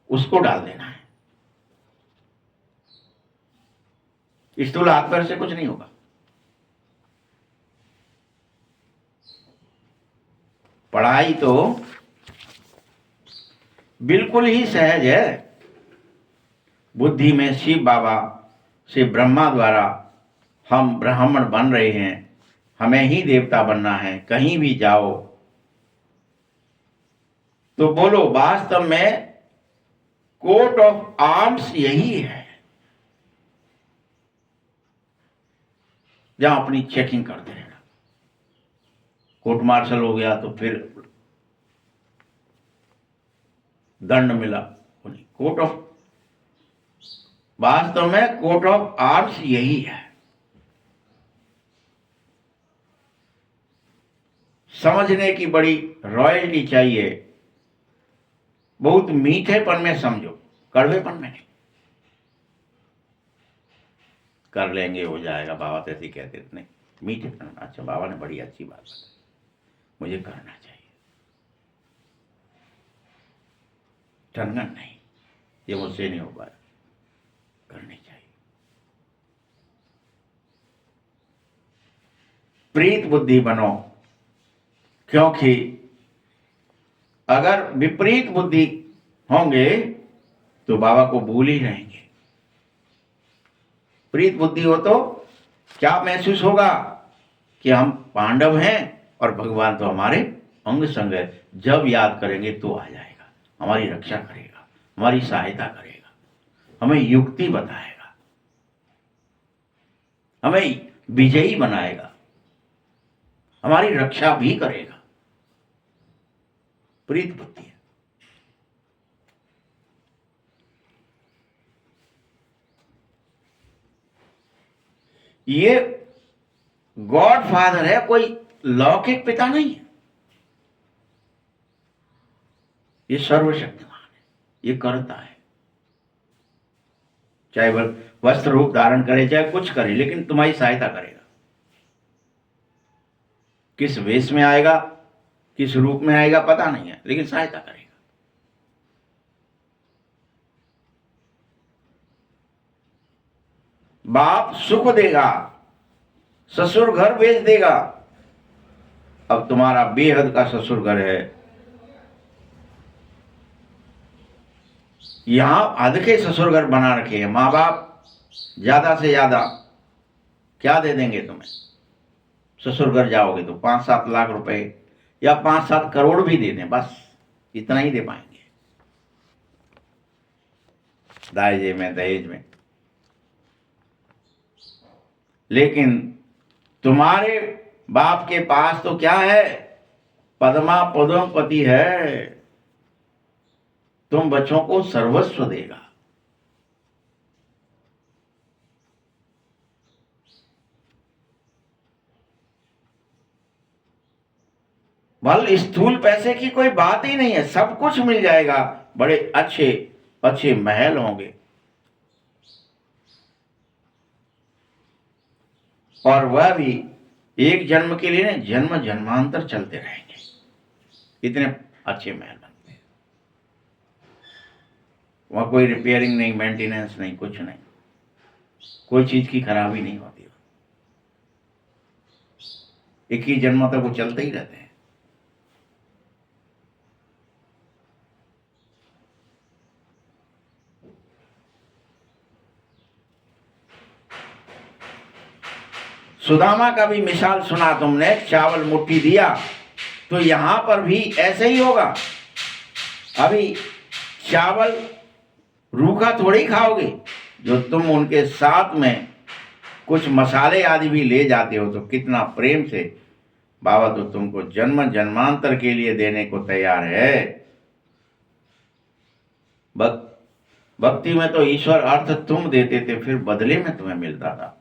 उसको डाल देना है। स्थूल हाथ पैर से कुछ नहीं होगा। पढ़ाई तो बिल्कुल ही सहज है। बुद्धि में शिव बाबा से ब्रह्मा द्वारा हम ब्राह्मण बन रहे हैं, हमें ही देवता बनना है, कहीं भी जाओ तो बोलो वास्तव में कोट ऑफ आर्म्स यही है, जहां अपनी चेकिंग करते रहना। कोर्ट मार्शल हो गया तो फिर दंड मिला, कोर्ट ऑफ, वास्तव में कोट ऑफ आर्म्स यही है। समझने की बड़ी रॉयल्टी चाहिए, बहुत मीठेपन में समझो, कड़वेपन में नहीं। कर लेंगे हो जाएगा, बाबा तो ऐसे ही कहते थे। नहीं, मीठे करना। अच्छा, बाबा ने बड़ी अच्छी बात बताई, मुझे करना चाहिए, ठनगन नहीं, ये मुझसे नहीं हो पाया, करनी चाहिए। प्रीत बुद्धि बनो, क्योंकि अगर विपरीत बुद्धि होंगे तो बाबा को भूल ही रहेंगे। प्रीत बुद्धि हो तो क्या महसूस होगा कि हम पांडव हैं और भगवान तो हमारे अंग संग है। जब याद करेंगे तो आ जाएगा, हमारी रक्षा करेगा, हमारी सहायता करेगा, हमें युक्ति बताएगा, हमें विजयी बनाएगा, हमारी रक्षा भी करेगा। प्रीत बुद्धि है। ये गॉड फादर है, कोई लौकिक पिता नहीं है। ये सर्वशक्तिमान है, ये करता है, चाहे वह वस्त्र रूप धारण करे चाहे कुछ करे, लेकिन तुम्हारी सहायता करेगा। किस वेश में आएगा, किस रूप में आएगा पता नहीं है, लेकिन सहायता करेगा। बाप सुख देगा, ससुर घर बेच देगा। अब तुम्हारा बेहद का ससुर घर है, यहां हद के ससुर घर बना रखे हैं। माँ बाप ज्यादा से ज्यादा क्या दे देंगे तुम्हें? ससुर घर जाओगे तो 5-7 लाख रुपए या 5-7 करोड़ भी दे दें, बस इतना ही दे पाएंगे दायजे में, दहेज में। लेकिन तुम्हारे बाप के पास तो क्या है? पद्मा पद्मपति है, तुम बच्चों को सर्वस्व देगा। भले स्थूल पैसे की कोई बात ही नहीं है, सब कुछ मिल जाएगा, बड़े अच्छे अच्छे महल होंगे, और वह भी एक जन्म के लिए नहीं, जन्म जन्मांतर चलते रहेंगे। इतने अच्छे महल बनते हैं, वहां कोई रिपेयरिंग नहीं, मेंटेनेंस नहीं, कुछ नहीं, कोई चीज की खराबी नहीं होती। 21 जन्मों तक वो चलते ही रहते हैं। सुदामा का भी मिसाल सुना तुमने, चावल मुट्ठी दिया, तो यहां पर भी ऐसे ही होगा। अभी चावल रूखा थोड़ी खाओगे, जो तुम उनके साथ में कुछ मसाले आदि भी ले जाते हो, तो कितना प्रेम से बाबा तो तुमको जन्म जन्मांतर के लिए देने को तैयार है। भक्ति में तो ईश्वर अर्थ तुम देते थे, फिर बदले में तुम्हें मिलता था।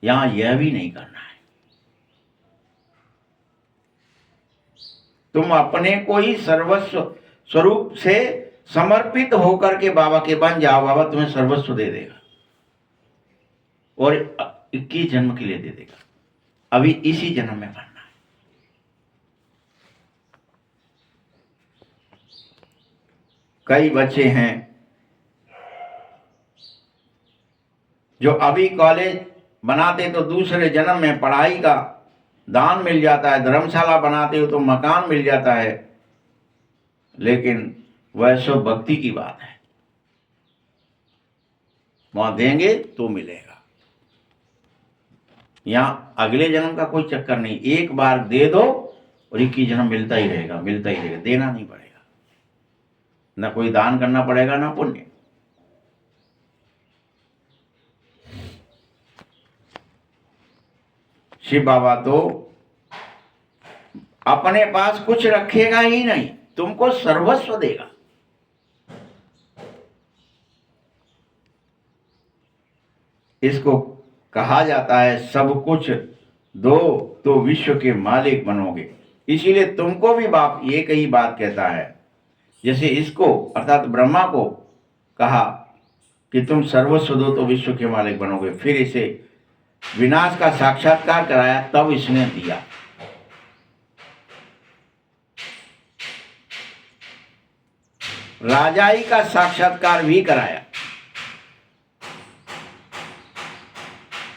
यहां यह भी नहीं करना है, तुम अपने को ही सर्वस्व स्वरूप से समर्पित होकर के बाबा के बन जाओ। बाबा तुम्हें सर्वस्व दे देगा और 21 जन्म के लिए दे देगा। अभी इसी जन्म में बनना है। कई बच्चे हैं जो अभी कॉलेज बनाते तो दूसरे जन्म में पढ़ाई का दान मिल जाता है, धर्मशाला बनाते हो तो मकान मिल जाता है, लेकिन वह सब भक्ति की बात है। वहां देंगे तो मिलेगा, यहां अगले जन्म का कोई चक्कर नहीं। एक बार दे दो और 21 जन्म मिलता ही रहेगा, मिलता ही रहेगा, देना नहीं पड़ेगा, ना कोई दान करना पड़ेगा ना पुण्य। शिव बाबा तो अपने पास कुछ रखेगा ही नहीं, तुमको सर्वस्व देगा। इसको कहा जाता है सब कुछ दो तो विश्व के मालिक बनोगे। इसीलिए तुमको भी बाप ये कई बात कहता है, जैसे इसको अर्थात ब्रह्मा को कहा कि तुम सर्वस्व दो तो विश्व के मालिक बनोगे। फिर इसे विनाश का साक्षात्कार कराया, तब इसने दिया। राजाई का साक्षात्कार भी कराया।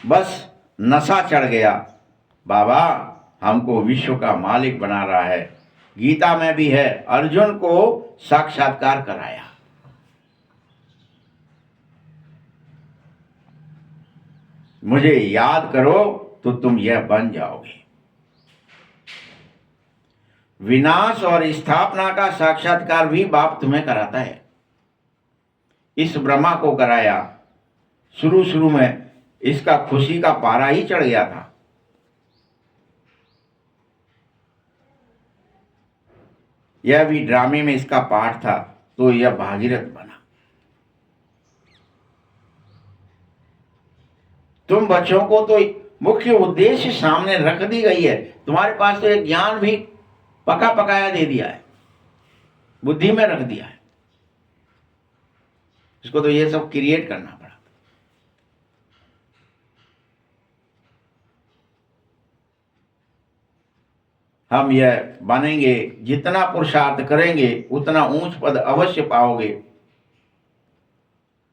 बस नशा चढ़ गया, बाबा हमको विश्व का मालिक बना रहा है। गीता में भी है, अर्जुन को साक्षात्कार कराया। मुझे याद करो तो तुम यह बन जाओगे। विनाश और स्थापना का साक्षात्कार भी बाप तुम्हें कराता है। इस ब्रह्मा को कराया। शुरू शुरू में इसका खुशी का पारा ही चढ़ गया था। यह भी ड्रामे में इसका पार्ट था, तो यह भागीरथ बना। तुम बच्चों को तो मुख्य उद्देश्य सामने रख दी गई है। तुम्हारे पास तो एक ज्ञान भी पका पकाया दे दिया है, बुद्धि में रख दिया है। इसको तो ये सब क्रिएट करना पड़ा। हम यह बनेंगे, जितना पुरुषार्थ करेंगे उतना ऊंच पद अवश्य पाओगे।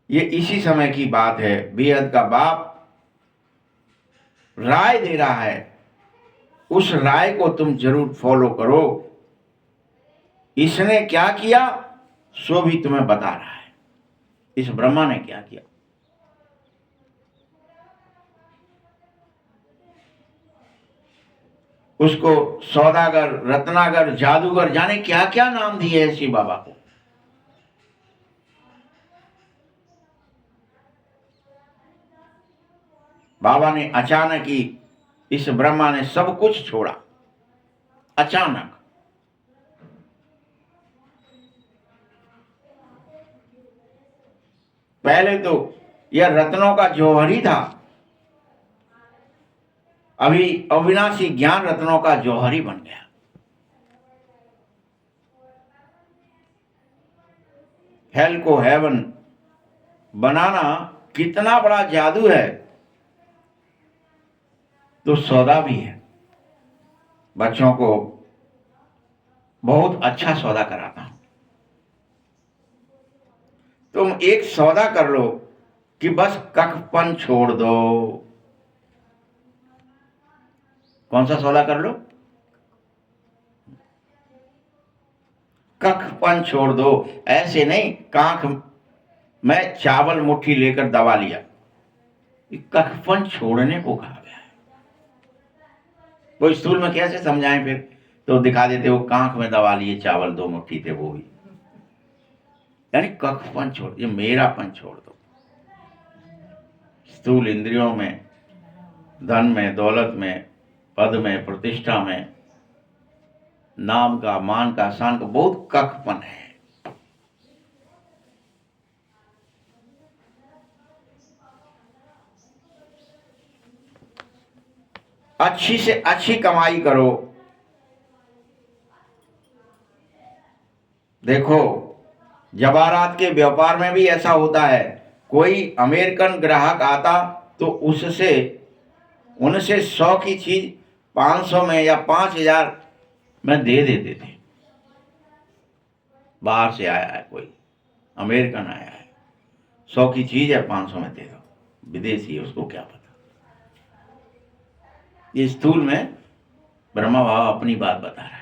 ये इसी समय की बात है। बेहद का बाप राय दे रहा है, उस राय को तुम जरूर फॉलो करो। इसने क्या किया सो भी तुम्हें बता रहा है। इस ब्रह्मा ने क्या किया। उसको सौदागर, रत्नागर, जादूगर, जाने क्या क्या नाम दिए हैं शिव बाबा को। बाबा ने अचानक ही, इस ब्रह्मा ने सब कुछ छोड़ा अचानक। पहले तो यह रत्नों का जौहरी था, अभी अविनाशी ज्ञान रत्नों का जौहरी बन गया। हेल को हेवन बनाना कितना बड़ा जादू है, तो सौदा भी है। बच्चों को बहुत अच्छा सौदा कराता हूं। तुम एक सौदा कर लो कि बस कखपन छोड़ दो। कौन सा सौदा कर लो? कखपन छोड़ दो। ऐसे नहीं कांख में चावल मुट्ठी लेकर दबा लिया, कखपन छोड़ने को कहा गया है। वो स्थूल में कैसे समझाएं फिर? तो दिखा देते वो कांख में दबा लिए चावल, 2 मुट्ठी थे वो भी। यानी कखपन छोड़, ये मेरापन छोड़ दो। स्थूल इंद्रियों में, धन में, दौलत में, पद में, प्रतिष्ठा में, नाम का, मान का, शान का बहुत कखपन है। अच्छी से अच्छी कमाई करो। देखो जवाहरात के व्यापार में भी ऐसा होता है। कोई अमेरिकन ग्राहक आता तो उनसे 100 की चीज 500 में या 5000 में दे देते थे। बाहर से आया है कोई, अमेरिकन आया है, 100 की चीज है 500 में दे दो। विदेशी है, उसको क्या पता। ये स्थूल में ब्रह्मा बाबा अपनी बात बता रहा है।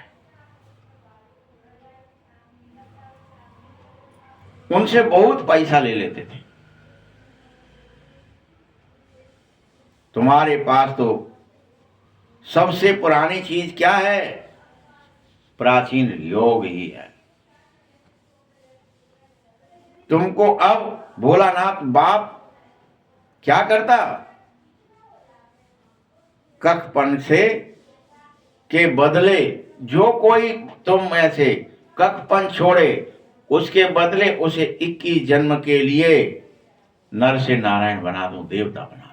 उनसे बहुत पैसा ले लेते थे। तुम्हारे पास तो सबसे पुरानी चीज क्या है? प्राचीन योग ही है। तुमको अब भोलानाथ बाप क्या करता? कखपन से के बदले जो कोई तुम ऐसे कखपन छोड़े, उसके बदले उसे 21 जन्म के लिए नर से नारायण बना दूं, देवता बना दूं।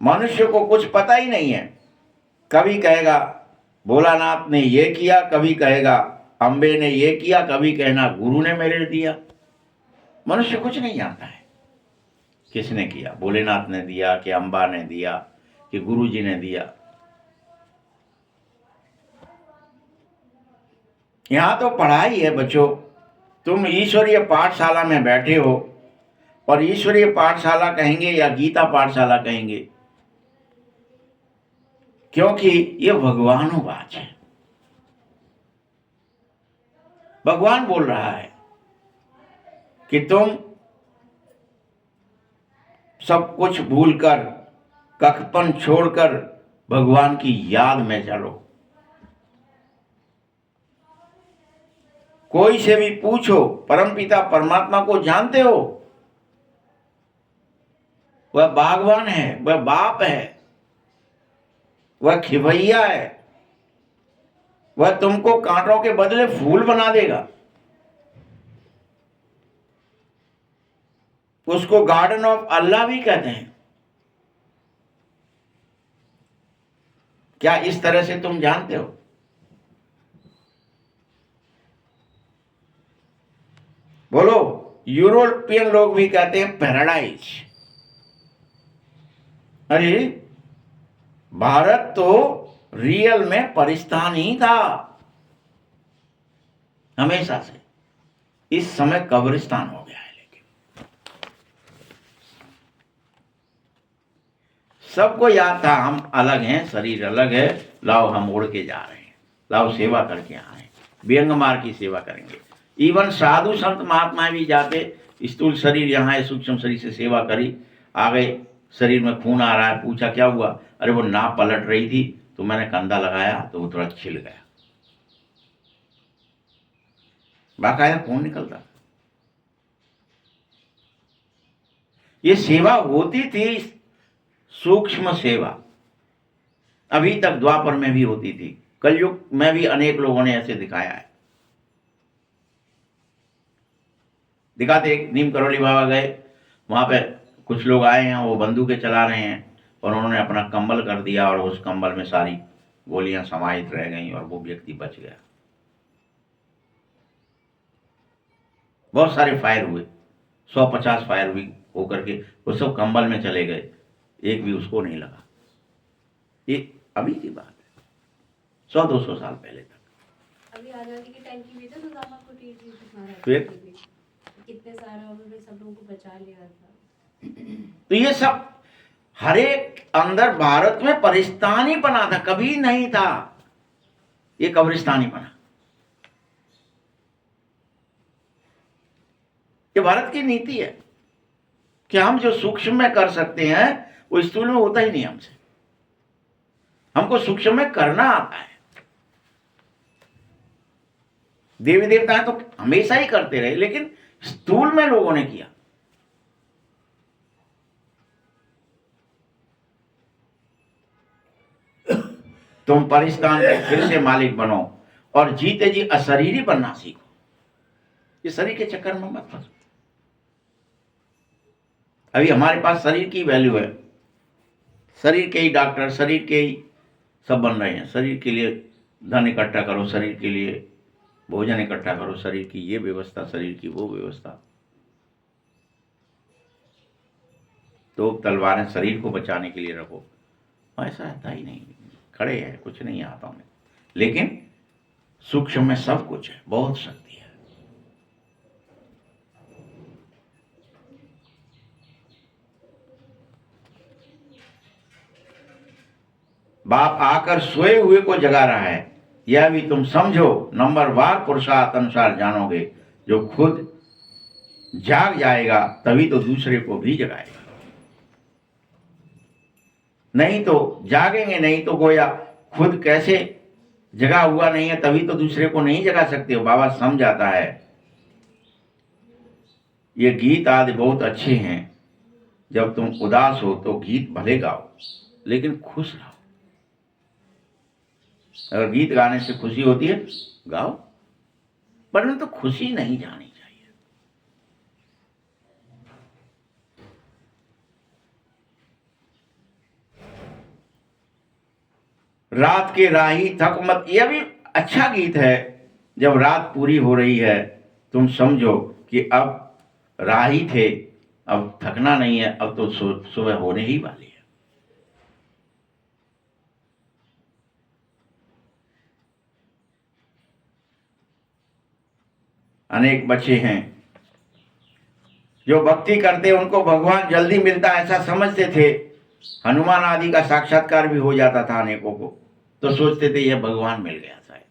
मनुष्य को कुछ पता ही नहीं है। कभी कहेगा भोलानाथ ने ये किया, कभी कहेगा अम्बे ने ये किया, कभी कहना गुरु ने मेरे दिया। मनुष्य कुछ नहीं जानता है किसने किया, भोलेनाथ ने दिया कि अम्बा ने दिया कि गुरु जी ने दिया। यहां तो पढ़ाई है बच्चों। तुम ईश्वरीय पाठशाला में बैठे हो, और ईश्वरीय पाठशाला कहेंगे या गीता पाठशाला कहेंगे, क्योंकि ये भगवानुवाच है। भगवान बोल रहा है कि तुम सब कुछ भूलकर, कखपन छोड़कर भगवान की याद में चलो। कोई से भी पूछो, परमपिता परमात्मा को जानते हो? वह बागवान है, वह बाप है, वह खिवैया है, वह तुमको कांटों के बदले फूल बना देगा। उसको गार्डन ऑफ अल्लाह भी कहते हैं। क्या इस तरह से तुम जानते हो? बोलो। यूरोपियन लोग भी कहते हैं पैराडाइज। अरे भारत तो रियल में परिस्तान ही था हमेशा से, इस समय कब्रिस्तान हो गया है। लेकिन सबको याद था हम अलग हैं, शरीर अलग है, लाओ हम उड़ के जा रहे हैं, लाओ सेवा करके आ रहे हैं, व्यंगमार की सेवा करेंगे। इवन साधु संत महात्मा भी जाते, स्थूल शरीर यहाँ है, सूक्ष्म शरीर से सेवा करी, आ गए, शरीर में खून आ रहा है, पूछा क्या हुआ? अरे वो नाव पलट रही थी तो मैंने कंधा लगाया तो वो थोड़ा छिल गया। बाकायदा खून निकलता। ये सेवा होती थी, सूक्ष्म सेवा। अभी तक द्वापर में भी होती थी, कलयुग में भी अनेक लोगों ने ऐसे दिखाया है। दिखाते, नीम करोली बाबा गए, वहां पे कुछ लोग आए हैं, वो बंदूकें चला रहे हैं, और उन्होंने अपना कंबल कर दिया, और उस कंबल में सारी गोलियां समाहित रह गईं, और वो व्यक्ति बच गया। बहुत सारे फायर हुए, 150 फायर हुई होकर के वो सब कंबल में चले गए, एक भी उसको नहीं लगा। ये अभी की बात है, 100-200 साल पहले तक। अभी आजादी के टाइम की भी तो सुदामा कुटीर थी महाराज फिर? की भी। कितने सारे उन्होंने सब लोगों को बचा लिया था। तो ये सब हर एक अंदर भारत में परिस्तान ही बना था, कभी नहीं था ये कब्रिस्तान ही बना। ये भारत की नीति है कि हम जो सूक्ष्म में कर सकते हैं वो स्थूल में होता ही नहीं हमसे। हमको सूक्ष्म में करना आता है। देवी देवता तो हमेशा ही करते रहे, लेकिन स्थूल में लोगों ने किया। तुम परिस्तान के फिर से मालिक बनो, और जीते जी अशरीरी बनना सीखो। ये शरीर के चक्कर में मत फंसो। अभी हमारे पास शरीर की वैल्यू है, शरीर के ही डॉक्टर, शरीर के ही सब बन रहे हैं। शरीर के लिए धन इकट्ठा करो, शरीर के लिए भोजन इकट्ठा करो, शरीर की ये व्यवस्था, शरीर की वो व्यवस्था। तो तलवारें शरीर को बचाने के लिए रखो, ऐसा आता ही नहीं। खड़े हैं, कुछ नहीं आता उन्हें, लेकिन सूक्ष्म में सब कुछ है, बहुत शक्ति है। बाप आकर सोए हुए को जगा रहा है, यह भी तुम समझो। नंबरवार पुरुषार्थ अनुसार जानोगे। जो खुद जाग जाएगा तभी तो दूसरे को भी जगाएगा। नहीं तो जागेंगे नहीं तो गोया खुद कैसे जगा हुआ नहीं है, तभी तो दूसरे को नहीं जगा सकते हो। बाबा समझाता है, ये गीत आदि बहुत अच्छे हैं, जब तुम उदास हो तो गीत भले गाओ, लेकिन खुश रहो। अगर गीत गाने से खुशी होती है गाओ, पर तो खुशी नहीं जानी चाहिए। रात के राही थक मत, यह भी अच्छा गीत है। जब रात पूरी हो रही है तुम समझो कि अब राही थे, अब थकना नहीं है, अब तो सुबह होने ही वाली है। अनेक बच्चे हैं जो भक्ति करते, उनको भगवान जल्दी मिलता ऐसा समझते थे। हनुमान आदि का साक्षात्कार भी हो जाता था अनेकों को, तो सोचते थे यह भगवान मिल गया शायद।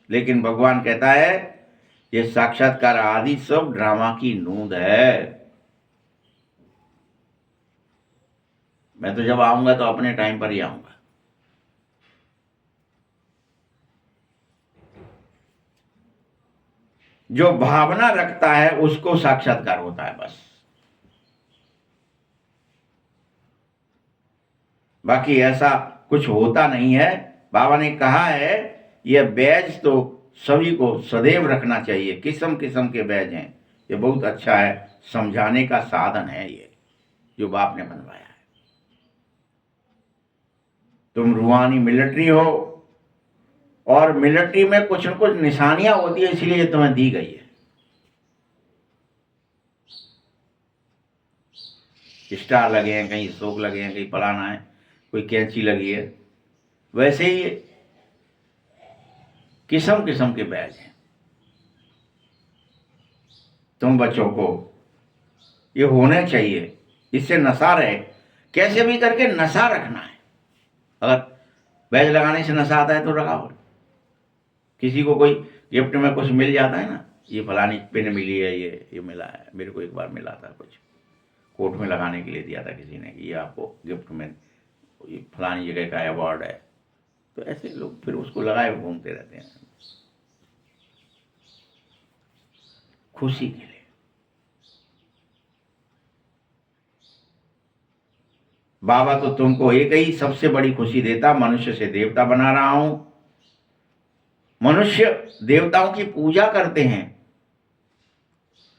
लेकिन भगवान कहता है ये साक्षात्कार आदि सब ड्रामा की नूंद है। मैं तो जब आऊंगा तो अपने टाइम पर ही आऊंगा। जो भावना रखता है उसको साक्षात्कार होता है बस। बाकी ऐसा कुछ होता नहीं है। बाबा ने कहा है यह बैज तो सभी को सदैव रखना चाहिए। किस्म किस्म के बैज हैं, ये बहुत अच्छा है, समझाने का साधन है ये जो बाप ने बनवाया है। तुम रूहानी मिलिट्री हो और मिलिट्री में कुछ न कुछ निशानियां होती है, इसलिए तुम्हें दी गई है। स्टार लगे हैं, कहीं शोक लगे हैं, कहीं फलाना है, कोई कैंची लगी है। वैसे ही किस्म किस्म के बैज हैं। तुम बच्चों को ये होने चाहिए, इससे नशा रहे। कैसे भी करके नशा रखना है। अगर बैज लगाने से नशा आता है तो लगाओ। किसी को कोई गिफ्ट में कुछ मिल जाता है ना, ये फलानी पेन मिली है, ये मिला है, मेरे को एक बार मिला था, कुछ कोर्ट में लगाने के लिए दिया था किसी ने कि ये आपको गिफ्ट में ये फलानी जगह का अवार्ड है। तो ऐसे लोग फिर उसको लगाए घूमते रहते हैं खुशी के लिए। बाबा तो तुमको एक ही सबसे बड़ी खुशी देता, मनुष्य से देवता बना रहा हूं। मनुष्य देवताओं की पूजा करते हैं,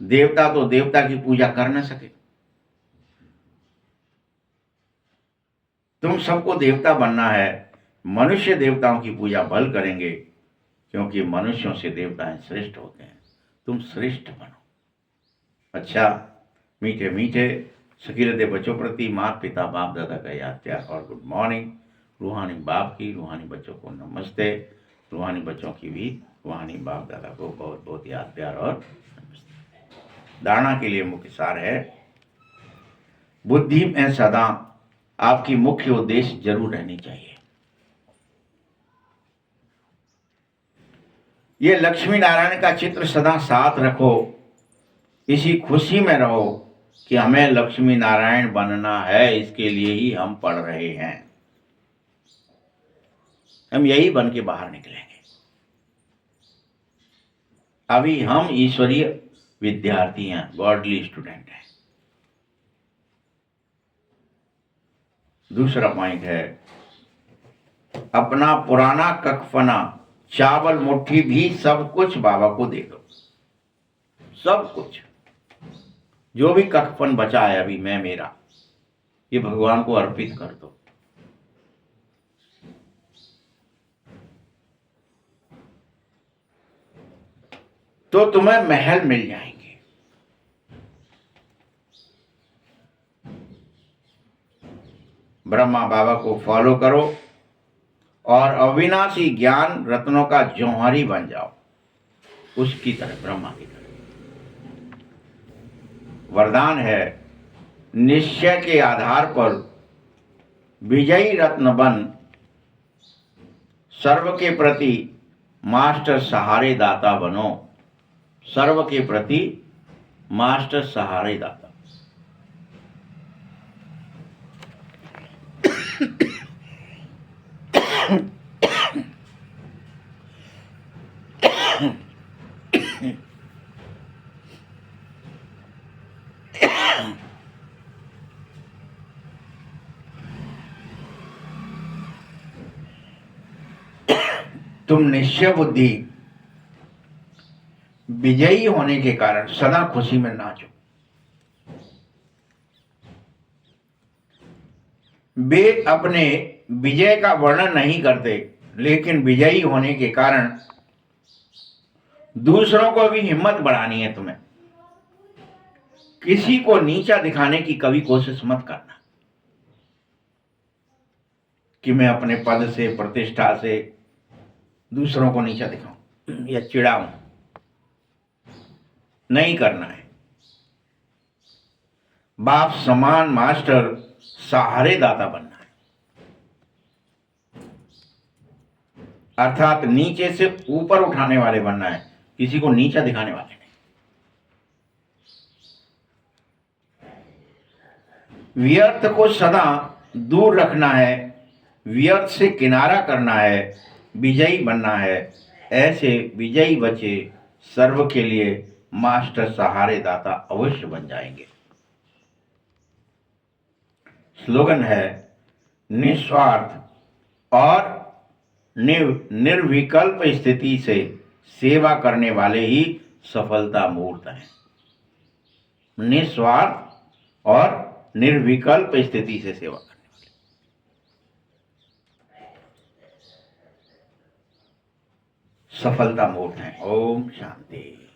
देवता तो देवता की पूजा कर न सके। तुम सबको देवता बनना है। मनुष्य देवताओं की पूजा भल करेंगे, क्योंकि मनुष्यों से देवताएं श्रेष्ठ होते हैं। तुम श्रेष्ठ बनो। अच्छा, मीठे मीठे सकीलते बच्चों प्रति माता पिता बाप दादा का याद प्यार और गुड मॉर्निंग। रूहानी बाप की रूहानी बच्चों को नमस्ते। रूहानी बच्चों की भी रूहानी बाप दादा को बहुत बहुत याद प्यार और नमस्ते। धारणा के लिए मुख्य सार है, बुद्धि में सदा आपकी मुख्य उद्देश्य जरूर रहनी चाहिए। ये लक्ष्मी नारायण का चित्र सदा साथ रखो। इसी खुशी में रहो कि हमें लक्ष्मी नारायण बनना है, इसके लिए ही हम पढ़ रहे हैं। हम यही बन के बाहर निकलेंगे। अभी हम ईश्वरीय विद्यार्थी हैं, गॉडली स्टूडेंट हैं। दूसरा पॉइंट है, अपना पुराना कफना चावल मुट्ठी भी सब कुछ बाबा को दे दो। सब कुछ जो भी कफन बचा है अभी मैं मेरा, ये भगवान को अर्पित कर दो। तो तुम्हें महल मिल जाएंगे। ब्रह्मा बाबा को फॉलो करो और अविनाशी ज्ञान रत्नों का जौहरी बन जाओ, उसकी तरह, ब्रह्मा की तरह। वरदान है, निश्चय के आधार पर विजयी रत्न बन, सर्व के प्रति मास्टर सहारे दाता बनो। सर्व के प्रति मास्टर सहारे दाता। तुम निश्चय बुद्धि विजयी होने के कारण सदा खुशी में नाचो। वे अपने विजय का वर्णन नहीं करते, लेकिन विजयी होने के कारण दूसरों को भी हिम्मत बढ़ानी है तुम्हें। किसी को नीचा दिखाने की कभी कोशिश मत करना कि मैं अपने पद से, प्रतिष्ठा से दूसरों को नीचा दिखाऊं या चिढ़ाऊं। नहीं करना है। बाप समान, मास्टर, सहारे दाता बनना है। अर्थात नीचे से ऊपर उठाने वाले बनना है, किसी को नीचा दिखाने वाले नहीं। व्यर्थ को सदा दूर रखना है, व्यर्थ से किनारा करना है, विजयी बनना है। ऐसे विजयी बच्चे सर्व के लिए मास्टर, सहारे दाता अवश्य बन जाएंगे। स्लोगन है, निस्वार्थ और निर्विकल्प स्थिति से सेवा करने वाले ही सफलता मूर्त हैं। निस्वार्थ और निर्विकल्प स्थिति से सेवा करने वाले सफलता मूर्त हैं। ओम शांति।